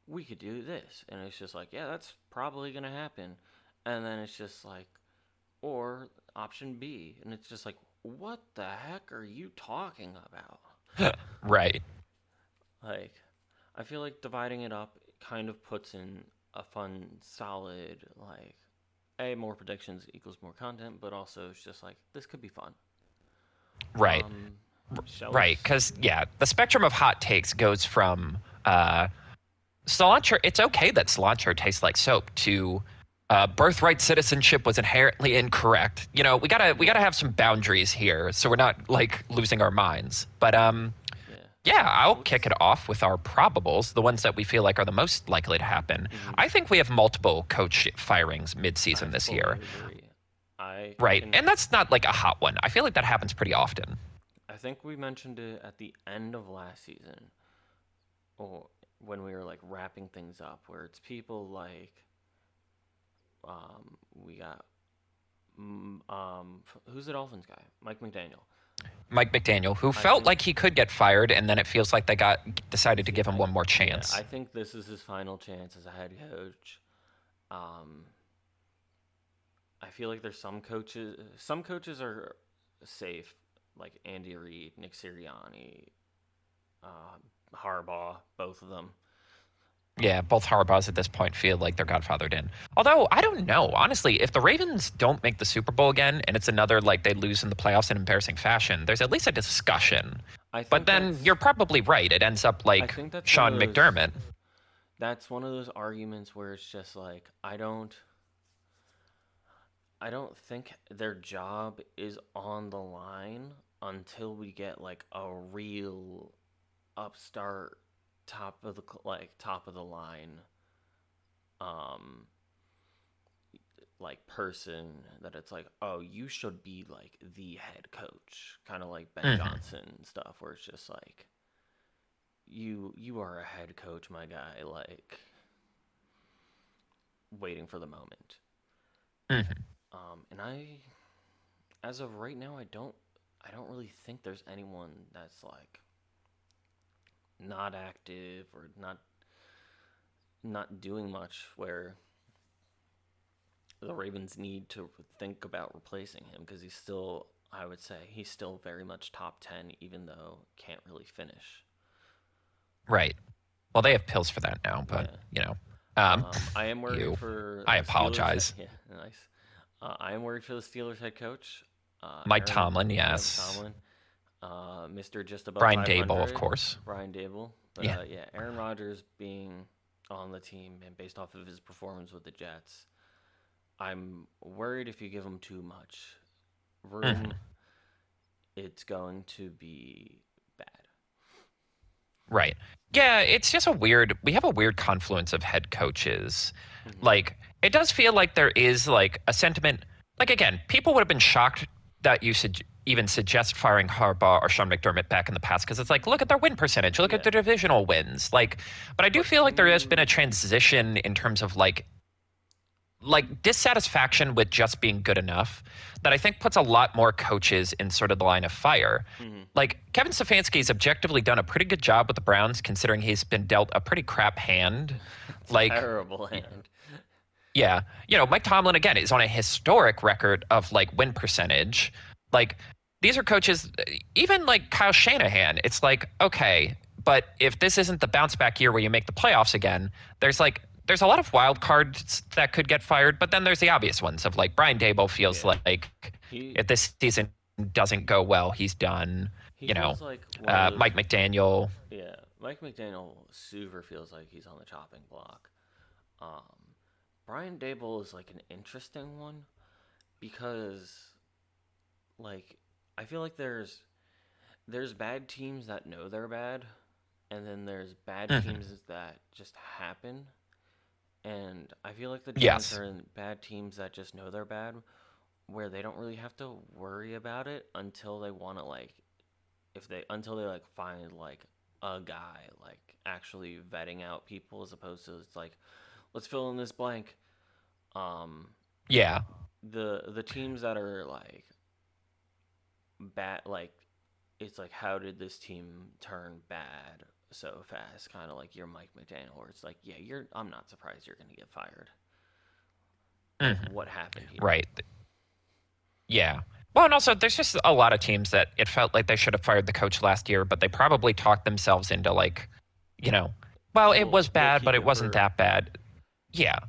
we could do this and it's just like yeah that's probably gonna happen and then it's just like or option B and it's just like what the heck are you talking about Right. like I feel like dividing it up kind of puts in a fun solid like more predictions equals more content, but also it's just like this could be fun. Right. Right. Because, yeah, the spectrum of hot takes goes from cilantro. It's okay that cilantro tastes like soap to birthright citizenship was inherently incorrect. You know, we gotta have some boundaries here so we're not like losing our minds. But yeah, I'll kick it off with our probables, the ones that we feel like are the most likely to happen. I think we have multiple coach firings mid-season this year. Right. And that's not like a hot one. I feel like that happens pretty often. I think we mentioned it at the end of last season or when we were like wrapping things up where it's people like we got who's the Dolphins guy? Mike McDaniel. Mike McDaniel, who felt like he could get fired, and then it feels like they decided to give him one more chance. Yeah, I think this is his final chance as a head coach. I feel like there's some coaches. Some coaches are safe, like Andy Reid, Nick Sirianni, Harbaugh, both of them. Yeah, both Harbaughs at this point feel like they're godfathered in. Although, I don't know. Honestly, if the Ravens don't make the Super Bowl again and it's another, like, they lose in the playoffs in embarrassing fashion, there's at least a discussion. But then you're probably right. It ends up like Sean McDermott. that's one of those arguments where it's just like I don't think their job is on the line until we get like a real upstart top of the line um like person that it's like, oh, you should be like the head coach, kind of like Ben Hmm. Johnson and stuff, where it's just like you are a head coach, my guy, like waiting for the moment. Hmm. And as of right now, I don't really think there's anyone that's like not active or not doing much where the Ravens need to think about replacing him because he's still, I would say, he's still very much top 10, even though can't really finish. Right. Well, they have pills for that now, but Yeah. um, I am worried you. for I the Steelers. apologize. Yeah, nice. I am worried for the Steelers head coach, Mike Aaron. Tomlin, Yep, yes. Tomlin. Mr. Just Above Brian Dable, of 500, course. Brian Dable. But Yeah. yeah, Aaron Rodgers being on the team and based off of his performance with the Jets, I'm worried if you give him too much room, Hmm. it's going to be bad. Right. Yeah, it's just we have a weird confluence of head coaches. Hmm. Like, it does feel like there is like a sentiment. Like, again, people would have been shocked that you should even suggest firing Harbaugh or Sean McDermott back in the past because it's like, look at their win percentage, look at Yeah, their divisional wins. Like, but I do but feel like can there has been a you? transition in terms of like dissatisfaction with just being good enough that I think puts a lot more coaches in sort of the line of fire. Hmm. Like Kevin Stefanski's objectively done a pretty good job with the Browns, considering he's been dealt a pretty crap hand. Like, Terrible hand. yeah, Mike Tomlin again is on a historic record of like win percentage. Like these are coaches, even like Kyle Shanahan. It's like okay, but if this isn't the bounce back year where you make the playoffs again, there's a lot of wild cards that could get fired, but then there's the obvious ones of like Brian Dable feels Yeah, like he if this season doesn't go well, he's done. he You know, feels like one of those. Mike McDaniel. Yeah, Mike McDaniel super feels like he's on the chopping block. Um, Brian Dable is like an interesting one because like I feel like there's bad teams that know they're bad, and then there's bad Mhm. teams that just happen. And I feel like the Giants Yes. are in bad teams that just know they're bad, where they don't really have to worry about it until they want to like if they until they like find like a guy like actually vetting out people as opposed to it's like let's fill in this blank. Um, Yeah. the teams that are like bad like it's like how did this team turn bad so fast? Kind of like your Mike McDaniel, where it's like yeah you're I'm not surprised you're gonna get fired. Like Mhm. what happened here? Right. Yeah. Well, and also there's just a lot of teams that it felt like they should have fired the coach last year, but they probably talked themselves into like, you know, well, it was We'll bad, but keep it it wasn't for that bad. Yeah.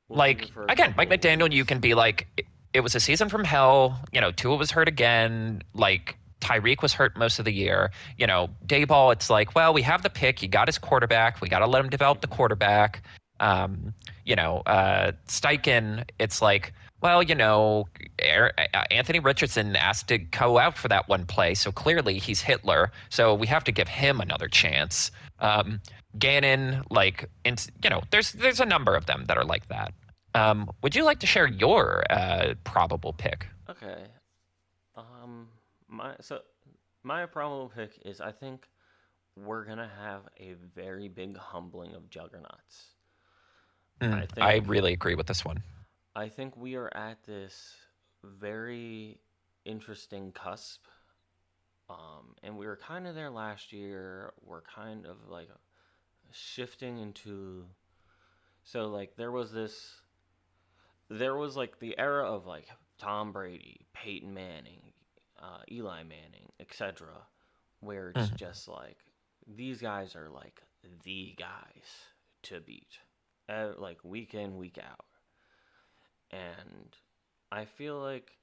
we'll keep it Like for a again, Mike couple McDaniel, you weeks. can be like, it was a season from hell. Tua was hurt again. Like Tyreek was hurt most of the year. Dayball, it's like, well, we have the pick. He got his quarterback. We got to let him develop the Hmm. quarterback. Um, Steichen, it's like, well, Anthony Richardson asked to go out for that one play, so clearly he's Hitler. So we have to give him another chance. Um, Gannon, like, there's a number of them that are like that. Would you like to share your probable pick? Okay. Um, my probable pick is I think we're gonna have a very big humbling of juggernauts. I I think really agree with this one. I think we are at this very interesting cusp. And we were kind of there last year. We're kind of like shifting into so like there was like the era of like Tom Brady, Peyton Manning, Eli Manning, etc., where it's Mhm. just like these guys are like the guys to beat, like week in week out, and I feel like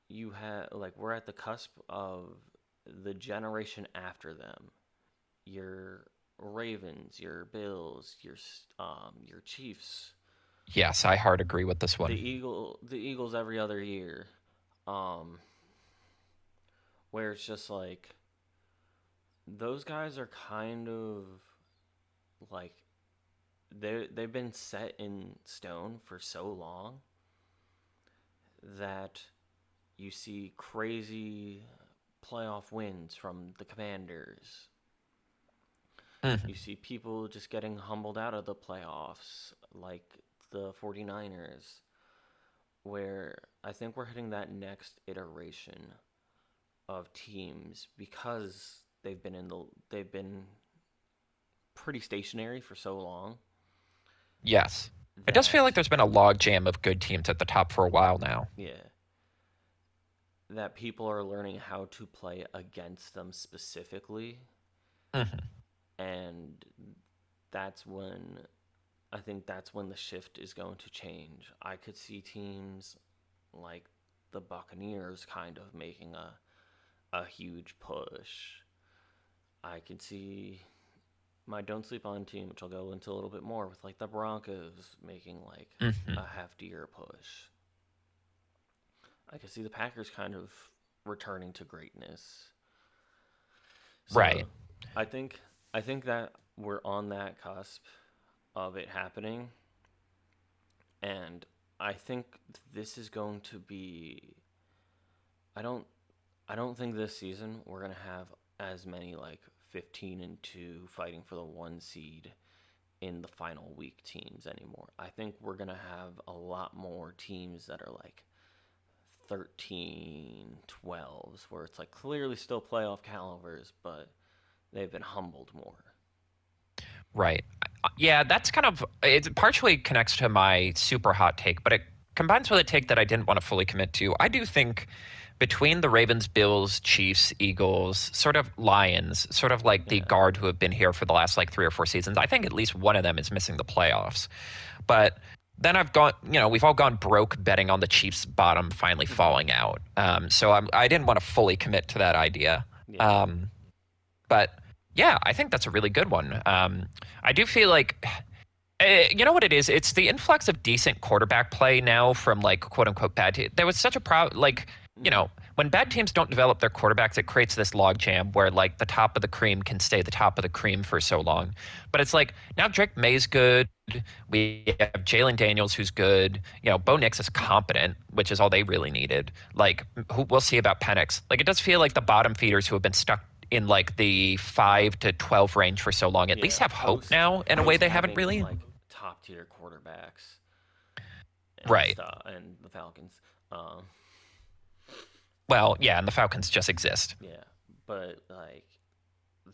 you have like we're at the cusp of the generation after them. You're Ravens, your Bills, your Chiefs, Yes, I hard agree with this one. the Eagles every other year, um, where it's just like those guys are kind of like they've been set in stone for so long that you see crazy playoff wins from the Commanders. Mhm. You see people just getting humbled out of the playoffs, like the 49ers, where I think we're hitting that next iteration of teams because they've been pretty stationary for so long Yes. It does feel like that there's been a logjam of good teams at the top for a while now. yeah, that people are learning how to play against them specifically, Mhm. and that's when I think that's when the shift is going to change. I could see teams like the Buccaneers kind of making a huge push. I could see my don't sleep on team, which I'll go into a little bit more with, like the Broncos making like a Mhm. heftier push. I could see the Packers kind of returning to greatness. So Right. I think I think that we're on that cusp of it happening, and I think this is going to be. I don't I don't think this season we're gonna have as many like 15-2 fighting for the one seed in the final week teams anymore. I think we're gonna have a lot more teams that are like 13-12s, where it's like clearly still playoff calibers, but they've been humbled more. Right. Yeah, that's kind of it partially connects to my super hot take, but it combines with a take that I didn't want to fully commit to. I do think between the Ravens, Bills, Chiefs, Eagles, sort of Lions, sort of like the Yeah. guard who have been here for the last like 3 or 4 seasons, I think at least one of them is missing the playoffs. But then we've all gone broke betting on the Chiefs' bottom finally falling out. I didn't want to fully commit to that idea. Yeah. Um, but yeah, I think that's a really good one. I do feel like you know what it is? It's the influx of decent quarterback play now from like quote unquote bad teams. There was such a Mm-hmm. when bad teams don't develop their quarterbacks, it creates this logjam where like the top of the cream can stay the top of the cream for so long. But it's like now Drake May's good. We have Jalen Daniels who's good. Bo Mm-hmm. Nix is competent, which is all they really needed. Like we'll see about Penix. Like it does feel like the bottom feeders who have been stuck in like the 5 to 12 range for so long at Yeah. least have hope now in a way Post they haven't having really. like top tier quarterbacks and Right. stuff, and the Falcons. Um, Well, yeah, and the Falcons just exist. yeah, but like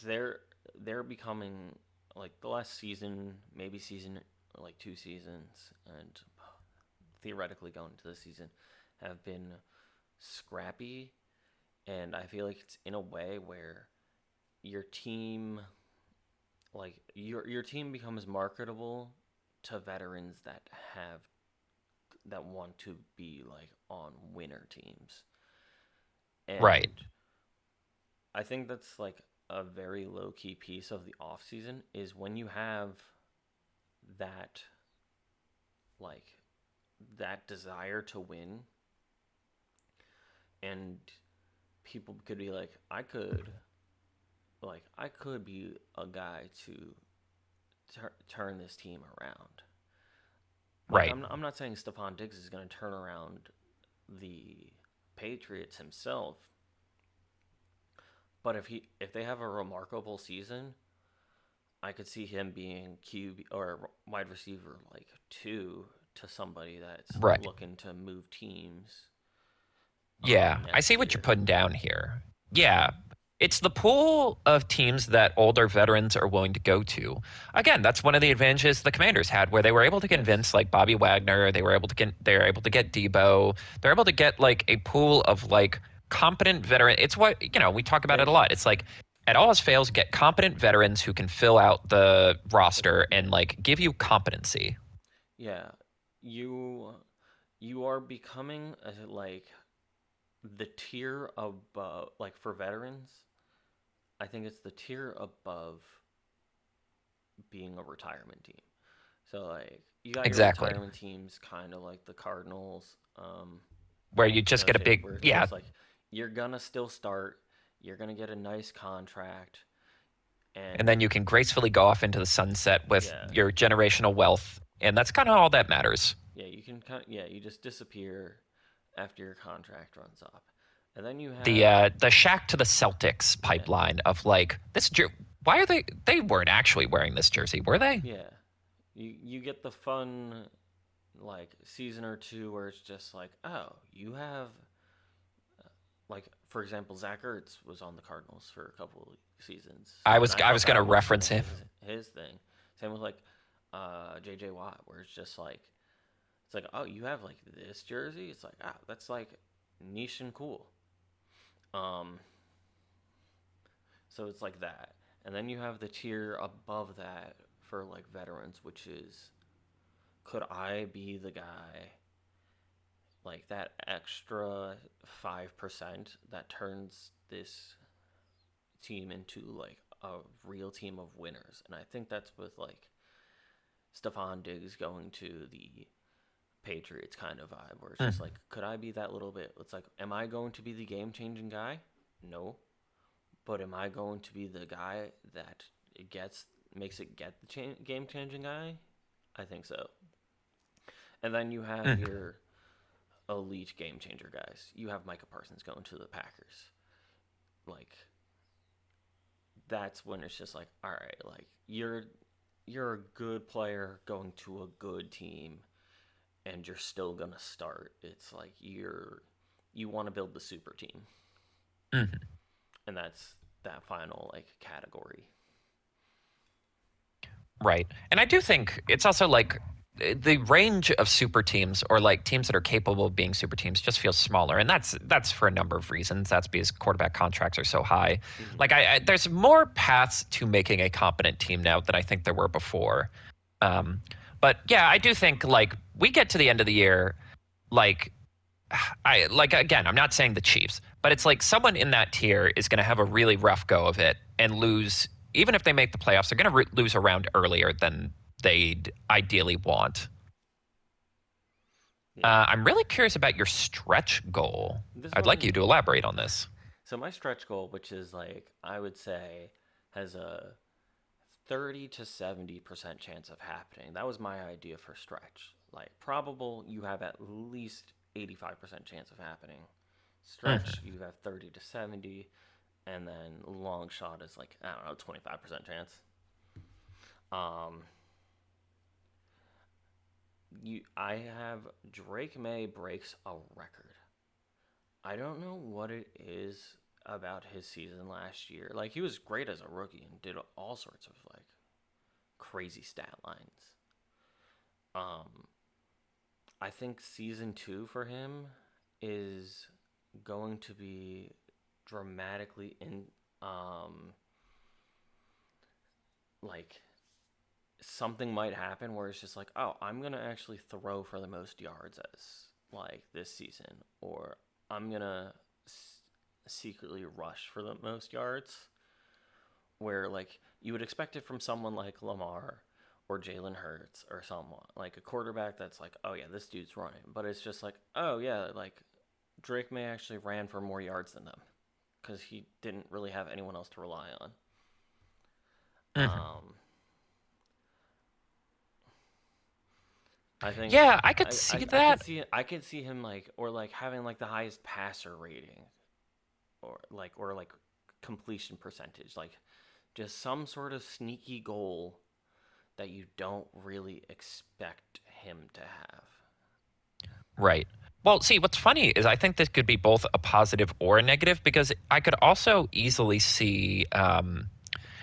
they're they're becoming like the last season, maybe season like 2 seasons, and theoretically going into this season, have been scrappy, and I feel like it's in a way where your team your team becomes marketable to veterans that want to be like on winner teams. Right. And I think that's like a very low key piece of the off season is when you have that like that desire to win, and people could be like I could be a guy to turn this team around. Like Right. I'm not saying Stephon Diggs is going to turn around the Patriots himself, but if they have a remarkable season, I could see him being QB or wide receiver like 2 to somebody that's Right. looking to move teams Yeah, I next see what you're year. putting down here. Yeah. It's the pool of teams that older veterans are willing to go to. Again, that's one of the advantages the Commanders had, where they were able to Yes. convince like Bobby Wagner. They were able to get Debo. They're able to get like a pool of like competent veteran. It's what we talk about it They a lot. It's like at all else fails, get competent veterans who can fill out the roster and yeah. like give you competency. Yeah. You you are becoming like the tier above, like for veterans, I think it's the tier above being a retirement team. So like you got your Exactly. retirement teams, kind of like the Cardinals, Where you just get a associated, big, where it's yeah, just like you're gonna still start, you're gonna get a nice contract, and and then you can gracefully go off into the sunset with yeah, your generational wealth. And that's kind of all that matters. yeah, you can yeah, you just disappear after your contract runs up, and then you The have uh, the Shaq to the Celtics yeah, pipeline of like this. Why are they? They weren't actually wearing this jersey, were they? yeah, you get the fun like season or two where it's just like, oh, you have like for example, Zach Ertz was on the Cardinals for a couple of seasons, I and was I I thought was gonna that was reference him. his thing. Same with like J.J. Watt, where it's just like it's like, oh, you have like this jersey. It's like, ah, that's like niche and cool. Um, so it's like that, and then you have the tier above that for like veterans, which is could I be the guy like that extra 5% that turns this team into like a real team of winners. And I think that's with like Stephon Diggs going to the Patriots kind of vibe, where it's just like, could I be that little bit? It's like, am I going to be the game changing guy? No. But am I going to be the guy that it gets makes it get the game changing guy? I think so. And then you have Mm, your elite game changer guys. You have Micah Parsons going to the Packers. Like that's when it's just like, all right, like you're a good player going to a good team and you're still going to start. It's like you want to build the super team. mm. And that's that final like category. Right. And I do think it's also like the range of super teams or like teams that are capable of being super teams just feels smaller. And that's for a number of reasons. That's because quarterback contracts are so high. Mm-hmm. Like there's more paths to making a competent team now than I think there were before. Um, but yeah, I do think like we get to the end of the year, like I like again, I'm not saying the Chiefs, but it's like someone in that tier is going to have a really rough go of it and lose. Even if they make the playoffs, they're going to lose a round earlier than they'd ideally want. Yeah. I'm really curious about your stretch goal. This I'd like one you to elaborate on this. so my stretch goal, which is like I would say has a 30 to 70% chance of happening. That was my idea for stretch. Like probable you have at least 85% chance of happening. Stretch Mhm. you have 30 to 70, and then long shot is like I don't know 25% chance. Um I have Drake May breaks a record. I don't know what it is about his season last year. Like he was great as a rookie and did all sorts of like crazy stat lines. Um, I think season two for him is going to be dramatically in um like something might happen where it's just like, oh, I'm gonna actually throw for the most yards as like this season, or I'm gonna secretly rush for the most yards. Where like you would expect it from someone like Lamar or Jalen Hurts or someone like a quarterback that's like, oh yeah, this dude's running, but it's just like, oh yeah, like Drake May actually ran for more yards than them because he didn't really have anyone else to rely on. Mhm. Um, I think Yeah, I could see that. I could see him like or like having like the highest passer rating or like completion percentage like just some sort of sneaky goal that you don't really expect him to have. Right. Well, see, what's funny is I think this could be both a positive or a negative because I could also easily see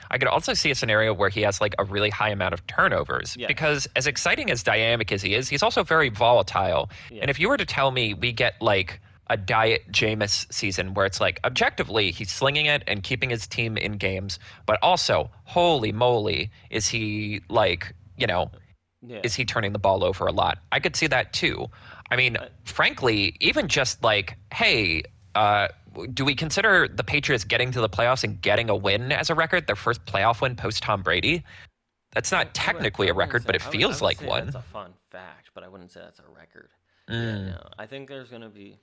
I could also see a scenario where he has like a really high amount of turnovers Yes. because as exciting as dynamic as he is, he's also very volatile. Yeah. And if you were to tell me we get like a diet Jameis season where it's like objectively he's slinging it and keeping his team in games, but also holy moly, is he like, Yeah. is he turning the ball over a lot? I could see that too. I mean, I, frankly, even just like, hey, uh, do we consider the Patriots getting to the playoffs and getting a win as a record, their first playoff win post Tom Brady? That's I, not I would technically I a wouldn't record, say but it I feels would like say that's one. a fun fact, but I wouldn't say that's a record. Yeah, Mm, no. I think there's gonna be,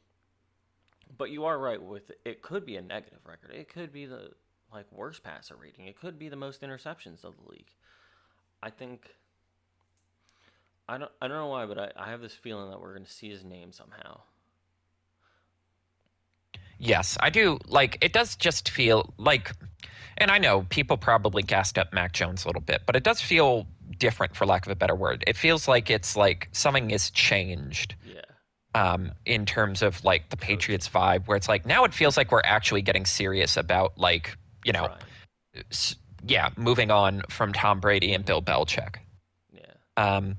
but you are right with it could be a negative record. It could be the like worst passer rating. It could be the most interceptions of the league. I think I don't know why, but I have this feeling that we're gonna see his name somehow. yes, I do. Like, it does just feel like, and I know people probably gassed up Mac Jones a little bit, but it does feel different, for lack of a better word. It feels like it's like something is changed Yeah, in terms of like the coaching Patriots vibe, where it's like now it feels like we're actually getting serious about like, trying. yeah, moving on from Tom Brady and Hmm. Bill Belichick. Yeah. Um,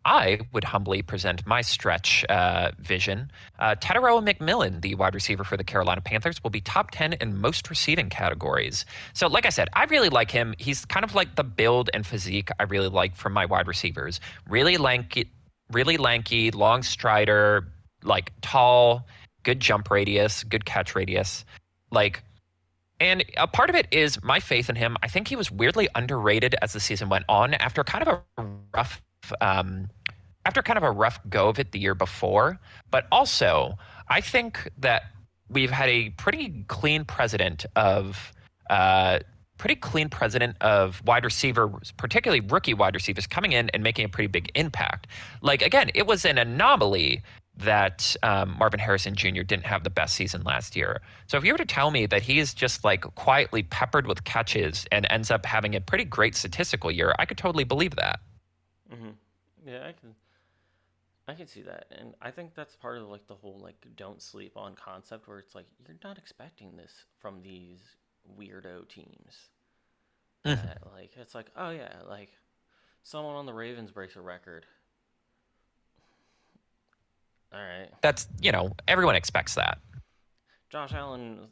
I would humbly present my stretch vision. Tedero McMillan, the wide receiver for the Carolina Panthers, will be top 10 in most receiving categories. So, like I said, I really like him. He's kind of like the build and physique I really like from my wide receivers. Really lanky, long strider, like tall, good jump radius, good catch radius. Like, and a part of it is my faith in him. I think he was weirdly underrated as the season went on rough um, after kind of a rough go of it the year before. But also, I think that we've had a uh, pretty clean president of wide receivers, particularly rookie wide receivers, coming in and making a pretty big impact. Like again, it was an anomaly that Marvin Harrison Jr. didn't have the best season last year. So if you were to tell me that he is just like quietly peppered with catches and ends up having a pretty great statistical year, I could totally believe that. Hmm. Yeah, I can see that, and I think that's part of like the whole like don't sleep on concept, where it's like you're not expecting this from these weirdo teams. Mhm. That like it's like oh yeah, like someone on the Ravens breaks a record. All right, That's, everyone expects that. Josh Allen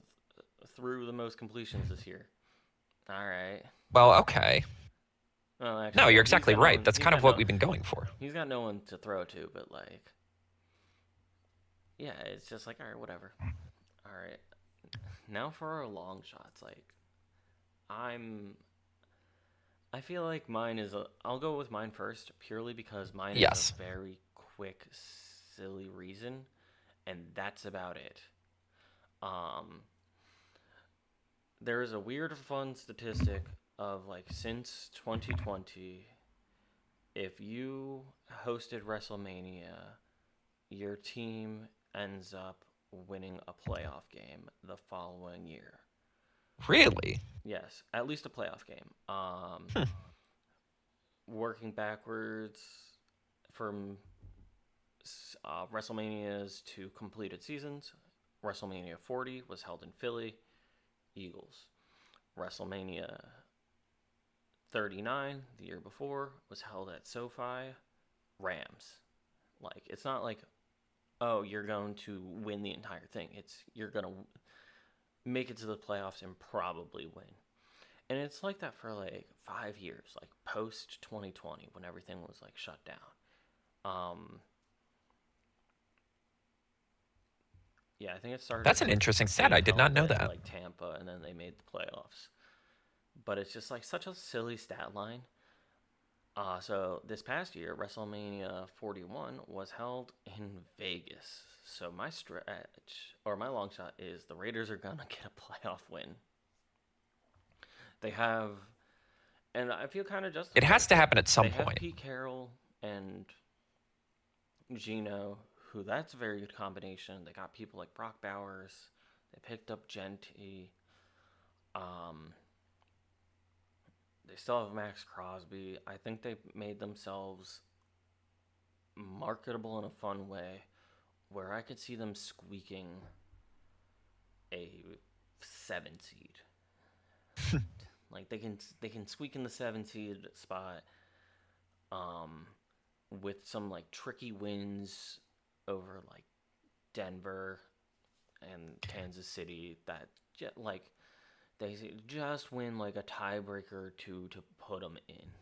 threw the most completions this year. All right. Well, okay. Well, No, actually, you're he's exactly got no right. one. That's kind of what we've been going for. He's got no one to throw to, but like, yeah, it's just like all right, whatever. All right, now for our long shots. Like, I'm. I feel like mine is a. I'll go with mine first, purely because mine is a Yes. very quick, silly reason, and that's about it. Um, there is a weird, fun statistic of like since 2020, if you hosted WrestleMania, your team ends up winning a playoff game the following year. Really? Yes, at least a playoff game. Hmm. Working backwards from WrestleManias to completed seasons. WrestleMania 40 was held in Philly, Eagles. WrestleMania 39, the year before, was held at SoFi, Rams. Like, it's not like, oh, you're going to win the entire thing. It's, you're going to make it to the playoffs and probably win. And it's like that for like 5 years, like post 2020 when everything was like shut down. Um, yeah, I think it started That's an with interesting stat. being I did not held know in that. like Tampa and then they made the playoffs. But it's just like such a silly stat line. So this past year, WrestleMania 41 was held in Vegas. So my stretch or my long shot is the Raiders are gonna get a playoff win. They have, and I feel kind of It justified. has to happen at They some have point. Pete Carroll and Gino, who that's a very good combination. They got people like Brock Bowers. They picked up Genty. Um, they still have Max Crosby. I think they made themselves marketable in a fun way where I could see them squeaking a 7 seed. Like they can squeak in the 7 seed spot um with some like tricky wins over like Denver and Kansas City that like they just win like a tiebreaker or two to put them in.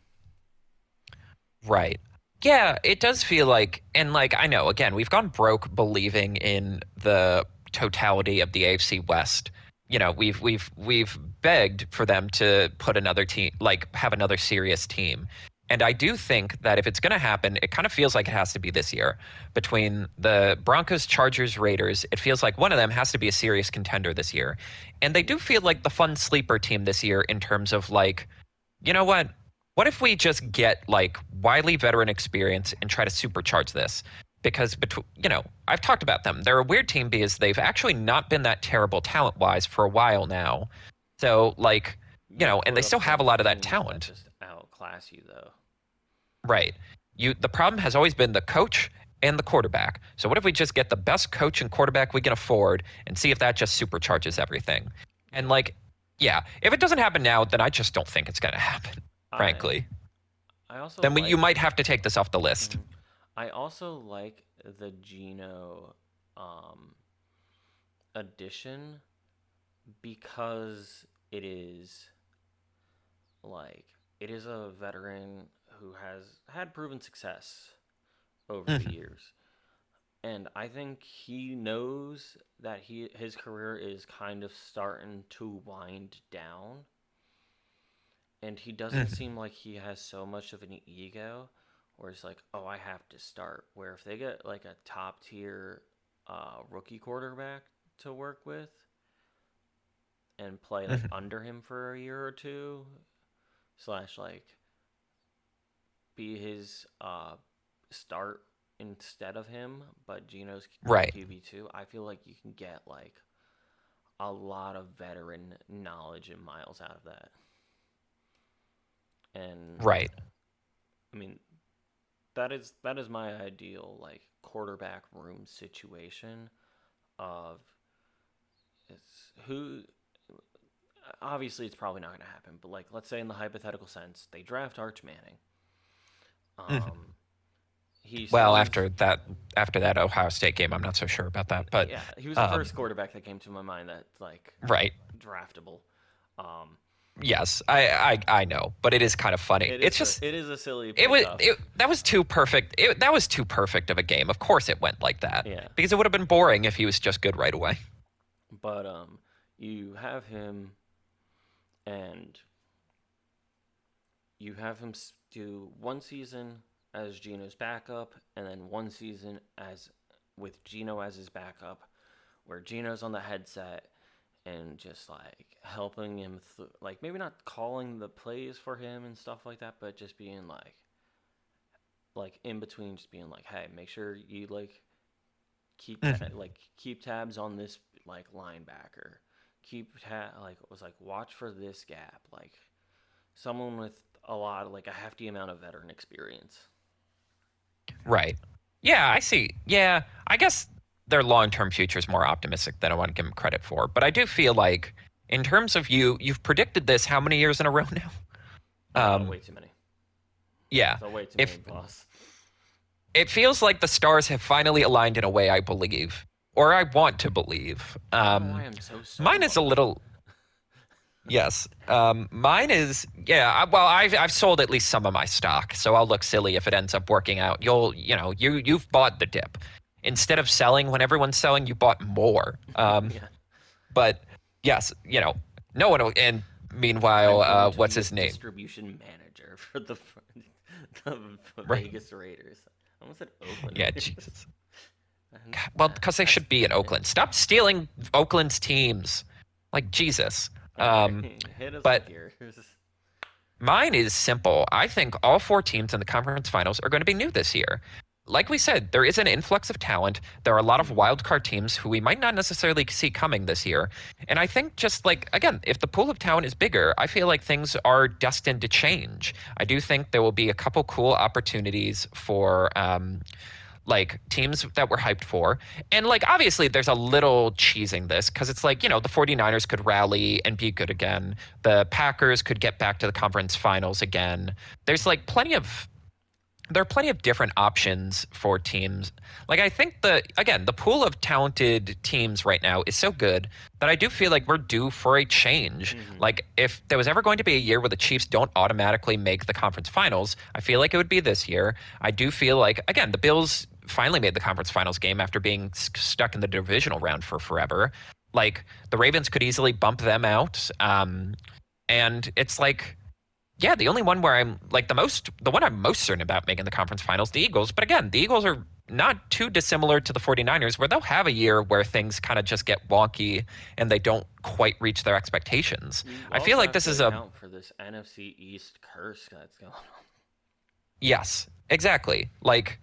Right. Yeah, it does feel like, and like, I know, again, we've gone broke believing in the totality of the AFC West we've begged for them to put another team, like have another serious team. And I do think that if it's going to happen, it kind of feels like it has to be this year. Between the Broncos, Chargers, Raiders, it feels like one of them has to be a serious contender this year. And they do feel like the fun sleeper team this year in terms of like, you know what? What if we just get like wily veteran experience and try to supercharge this? Because I've talked about them. They're a weird team because they've actually not been that terrible talent-wise for a while now. So like, and they still have a lot of that talent. Just outclass you though. Right. The problem has always been the coach and the quarterback. So what if we just get the best coach and quarterback we can afford and see if that just supercharges everything? And like, yeah, if it doesn't happen now, then I just don't think it's going to happen, frankly. I also then you might have to take this off the list. I also like the Geno addition because it is a veteran who has had proven success over the years. And I think he knows that his career is kind of starting to wind down. And he doesn't seem like he has so much of an ego where it's like, oh, I have to start. Where if they get like a top tier rookie quarterback to work with and play like under him for a year or two, / like be his start instead of him, but Geno's QB2, I feel like you can get like a lot of veteran knowledge and miles out of that. And I mean, that is my ideal like quarterback room situation of obviously it's probably not going to happen, but like let's say in the hypothetical sense they draft Arch Manning. After that Ohio State game, I'm not so sure about that, but yeah, he was the first quarterback that came to my mind that like draftable. Yes, I know, but it is kind of funny. It is a silly. That was too perfect. That was too perfect of a game. Of course, it went like that. Yeah. Because it would have been boring if he was just good right away. But you have him, and you have him do one season as Geno's backup, and then one season with Geno as his backup, where Geno's on the headset. And just like helping him, like maybe not calling the plays for him and stuff like that, but just being like in between, just being like, hey, make sure you like keep tabs on this like linebacker, watch for this gap, like someone with a lot of like a hefty amount of veteran experience. Right. Yeah, I see. Yeah, I guess their long-term future is more optimistic than I want to give them credit for. But I do feel like, in terms of you've predicted this how many years in a row now? Way too many. Yeah. So way too many, boss. It feels like the stars have finally aligned in a way I believe, or I want to believe. I am so sorry. Mine is a little. Yes. Mine is, yeah, well, I've sold at least some of my stock, so I'll look silly if it ends up working out. You've bought the dip. Instead of selling when everyone's selling, you bought more. Yeah. But yes, no one. And meanwhile, what's his name? Distribution manager for the Vegas Raiders. I almost said Oakland. Yeah, Jesus. Well, because they should be in Oakland. Stop stealing Oakland's teams. Like Jesus. Hit us but here. Mine is simple. I think all 4 teams in the conference finals are going to be new this year. Like we said, there is an influx of talent. There are a lot of wildcard teams who we might not necessarily see coming this year. And I think just like, again, if the pool of talent is bigger, I feel like things are destined to change. I do think there will be a couple cool opportunities for like teams that we're hyped for. And like, obviously there's a little cheesing this because it's like, the 49ers could rally and be good again. The Packers could get back to the conference finals again. There's like there are plenty of different options for teams. Like, I think the pool of talented teams right now is so good that I do feel like we're due for a change. Mm-hmm. Like, if there was ever going to be a year where the Chiefs don't automatically make the conference finals, I feel like it would be this year. I do feel like, again, the Bills finally made the conference finals game after being stuck in the divisional round for forever. Like the Ravens could easily bump them out. And it's like, yeah, the only one where I'm like the one I'm most certain about making the conference finals, the Eagles. But again, the Eagles are not too dissimilar to the 49ers, where they'll have a year where things kind of just get wonky and they don't quite reach their expectations. You I feel also like have this to is a, account for this NFC East curse that's going on. yes, exactly. Like,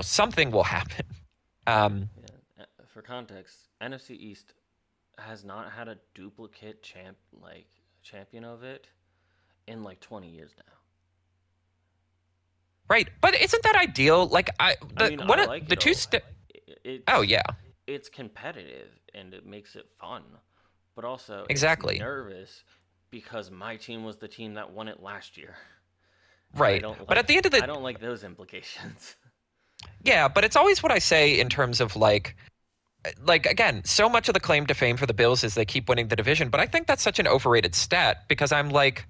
something will happen. Yeah. For context, NFC East has not had a duplicate champion of it in like 20 years now. Right. But isn't that ideal? Like, I mean, I like the it two, all. oh, It's yeah, it's competitive and it makes it fun, but also it's exactly. nervous because my team was the team that won it last year, and Right. But at the end of I the, don't like those implications. yeah, but it's always what I say in terms of like again, so much of the claim to fame for the Bills is they keep winning the division, but I think that's such an overrated stat because I'm like,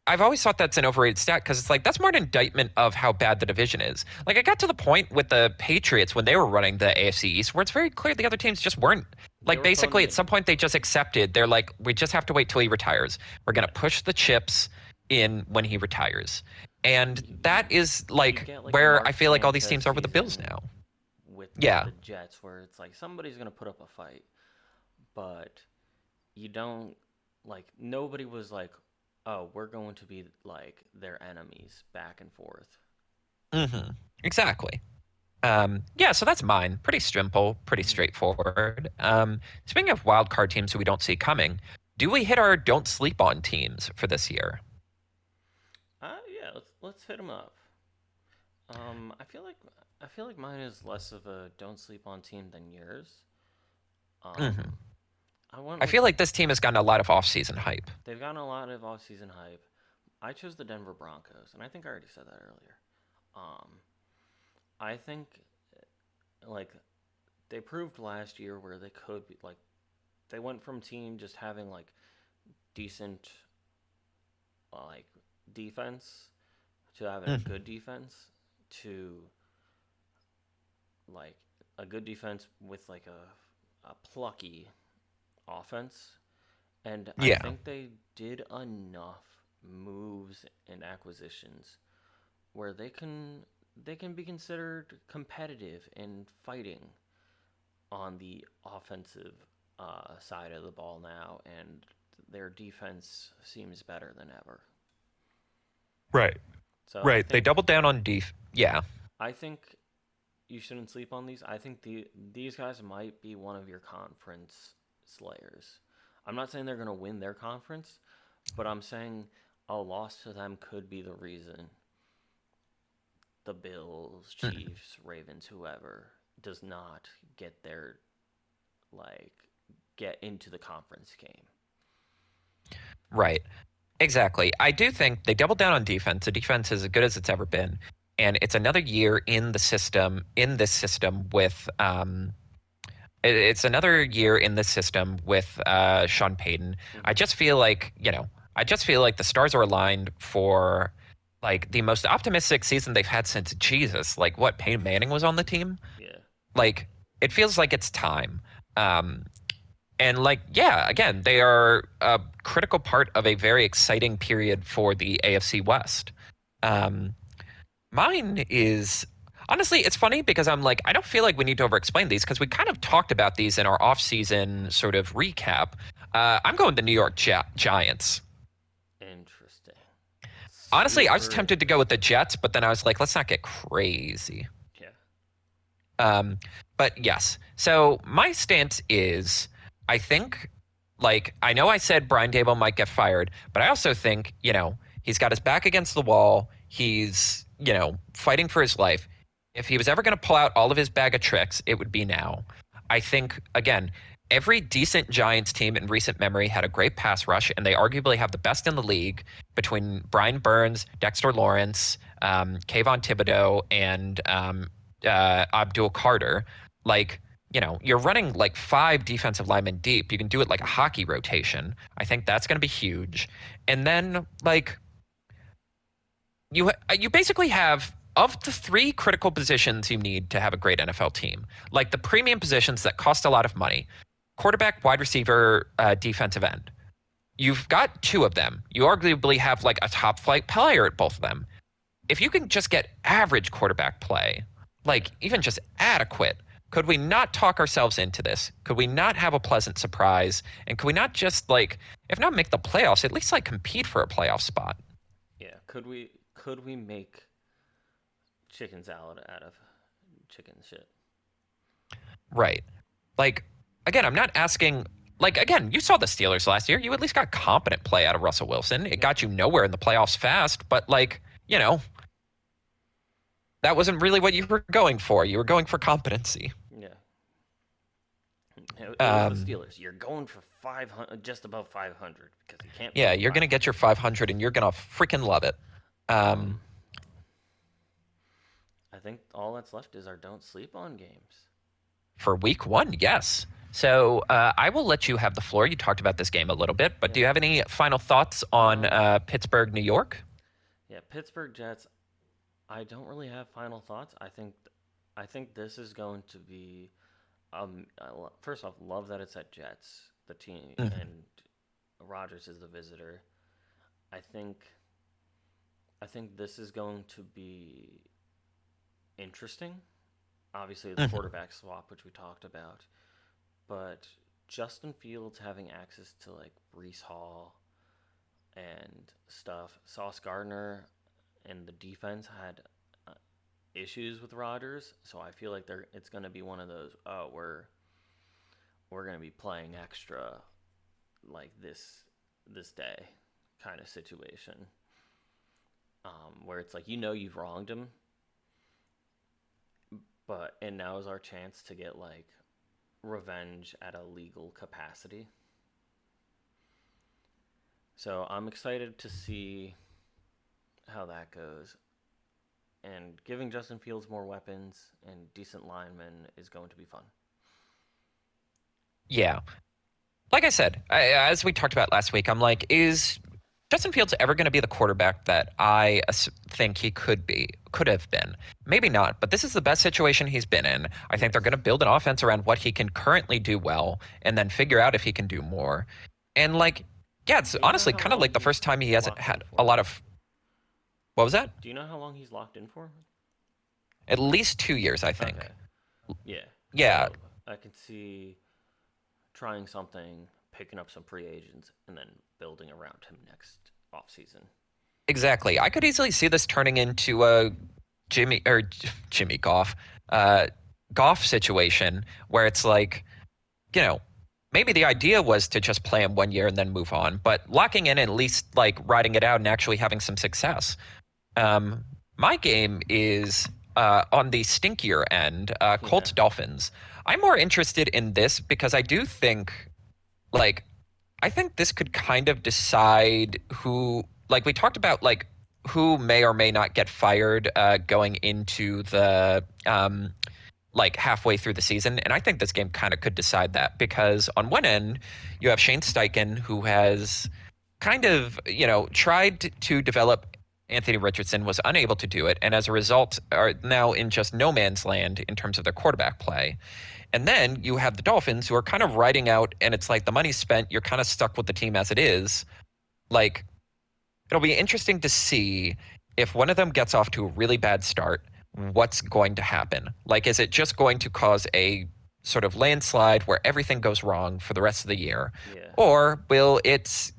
I've always thought that's an overrated stat because it's like that's more an indictment of how bad the division is. Like I got to the point with the Patriots when they were running the AFC East where it's very clear the other teams just weren't. They Like were phoning basically at it some in. point they just accepted. They're like, we just have to wait till he retires. We're gonna Yeah, push the chips in when he retires. And you, you that is you like get like a where I Mark feel like all these Sanchez teams are with the Bills season now. with Yeah. the Jets where it's like somebody's gonna put up a fight, but you don't like nobody was like, oh, we're going to be like their enemies back and forth. Exactly. Yeah, so that's mine. Pretty simple, pretty Mm-hmm. straightforward. Speaking of wild card teams who we don't see coming, do we hit our don't sleep on teams for this year? Yeah, let's hit them up. I feel like mine is less of a don't sleep on team than yours. hmm Um, I went I with feel like this team has gotten a lot of offseason hype. they've gotten a lot of offseason hype. I chose the Denver Broncos, and I think I already said that earlier. Um, I think like they proved last year where they could be like they went from team just having like decent like defense to having a hmm good defense to like a good defense with like a plucky offense. And I Yeah, think they did enough moves and acquisitions where they can be considered competitive and fighting on the offensive side of the ball now, and their defense seems better than ever. right, So right. They doubled down on def. Yeah, I think you shouldn't sleep on these. I think these guys might be one of your conference slayers. I'm not saying they're going to win their conference, but I'm saying a loss to them could be the reason the Bills, Mhm. Chiefs, Ravens, whoever does not get their like get into the conference game. Right. Exactly. I do think they doubled down on defense. The defense is as good as it's ever been, and it's another year in the system in this system with it's another year in this system with Sean Payton. I Mm-hmm. just feel like, I just feel like the stars are aligned for like the most optimistic season they've had since Jesus. Like what Peyton Manning was on the team. Yeah. Like it feels like it's time. Um, and like, yeah, again, they are a critical part of a very exciting period for the AFC West. Um, Mine is honestly, it's funny because I'm like, I don't feel like we need to over explain these because we kind of talked about these in our off-season sort of recap. I'm going the New York Giants. Interesting. Honestly, I was Super tempted to go with the interesting. Jets, but then I was like, let's not get crazy. Yeah. Um, but yes, so my stance is, I think, like, I know I said Brian Dable might get fired, but I also think, he's got his back against the wall. He's, fighting for his life. If he was ever going to pull out all of his bag of tricks, it would be now. I think, again, every decent Giants team in recent memory had a great pass rush, and they arguably have the best in the league between Brian Burns, Dexter Lawrence, Kayvon Thibodeau, and Abdul Carter. Like, you're running like 5 defensive linemen deep. You can do it like a Mm-hmm. hockey rotation. I think that's going to be huge. And then like you basically have of the 3 critical positions you need to have a great NFL team, like the premium positions that cost a lot of money. quarterback, wide receiver, defensive end. You've got two of them. You arguably have like a top flight player at both of them. If you can just get average quarterback play, like even just adequate, could we not talk ourselves into this? Could we not have a pleasant surprise? And could we not just like, if not make the playoffs, at least like compete for a playoff spot? Yeah, could we make chicken salad out of chicken shit? Right. Like, again, I'm not asking. Like, again, you saw the Steelers last year. You at least got competent play out of Russell Wilson. It got you nowhere in the playoffs fast, but, like, you know, that wasn't really what you were going for. You were going for competency. Yeah. It was the Steelers. You're going for 500, just above 500, because you can't. Yeah, you're going to get your 500, and you're going to freaking love it. I think all that's left is our don't sleep on games. For week 1, yes. So I will let you have the floor. You talked about this game a little bit, but do you have any final thoughts on Pittsburgh, New York? Yeah, Pittsburgh Jets. I don't really have final thoughts. I think this is going to be. First off, love that it's at Jets, the team, and Rodgers is the visitor. I think this is going to be interesting. Obviously, the quarterback swap, which we talked about. But Justin Fields having access to like Breece Hall and stuff. Sauce Gardner and the defense had issues with Rodgers, so I feel like it's going to be one of those. Oh, we're going to be playing extra, like this day, kind of situation, where it's like you've wronged him, and now is our chance to get like revenge at a legal capacity. So I'm excited to see how that goes. And giving Justin Fields more weapons and decent linemen is going to be fun. Yeah. Like I said, as we talked about last week, I'm like, is Justin Fields ever going to be the quarterback that I think he could have been? Maybe not, but this is the best situation he's been in. I think they're going to build an offense around what he can currently do well and then figure out if he can do more. And like, yeah, it's honestly kind of like the first time he hasn't had a lot of. What was that? Do you know how long he's locked in for? At least 2 years, I think. Okay. Yeah. Yeah. So I could see trying something, picking up some free agents, and then building around him next offseason. Exactly. I could easily see this turning into a Jimmy Goff situation where it's like, maybe the idea was to just play him 1 year and then move on, but locking in, at least like riding it out and actually having some success. My game is on the stinkier end, Colts Dolphins. I'm more interested in this because I do think, I think this could kind of decide who, like we talked about, like who may or may not get fired going into the halfway through the season. And I think this game kind of could decide that because on one end, you have Shane Steichen, who has kind of, tried to develop Anthony Richardson, was unable to do it, and as a result are now in just no man's land in terms of their quarterback play. And then you have the Dolphins, who are kind of riding out, and it's like the money's spent, you're kind of stuck with the team as it is. Like, it'll be interesting to see if one of them gets off to a really bad start, what's going to happen. Like, is it just going to cause a sort of landslide where everything goes wrong for the rest of the year? Yeah. Or will it,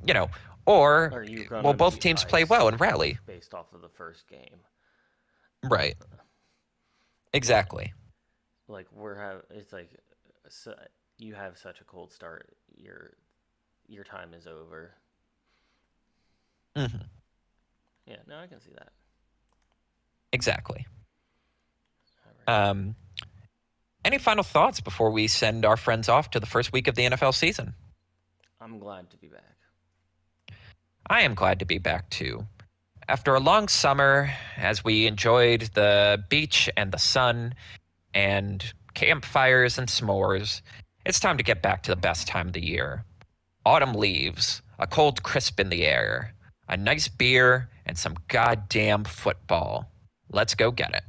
or will both teams play well and rally? Based off of the first game. Right. Exactly. Like, it's like, you have such a cold start, your time is over. Mm-hmm. Yeah, no, I can see that. Exactly. Right. Any final thoughts before we send our friends off to the first week of the NFL season? I'm glad to be back. I am glad to be back too. After a long summer, as we enjoyed the beach and the sun and campfires and s'mores, it's time to get back to the best time of the year. Autumn leaves, a cold crisp in the air, a nice beer, and some goddamn football. Let's go get it.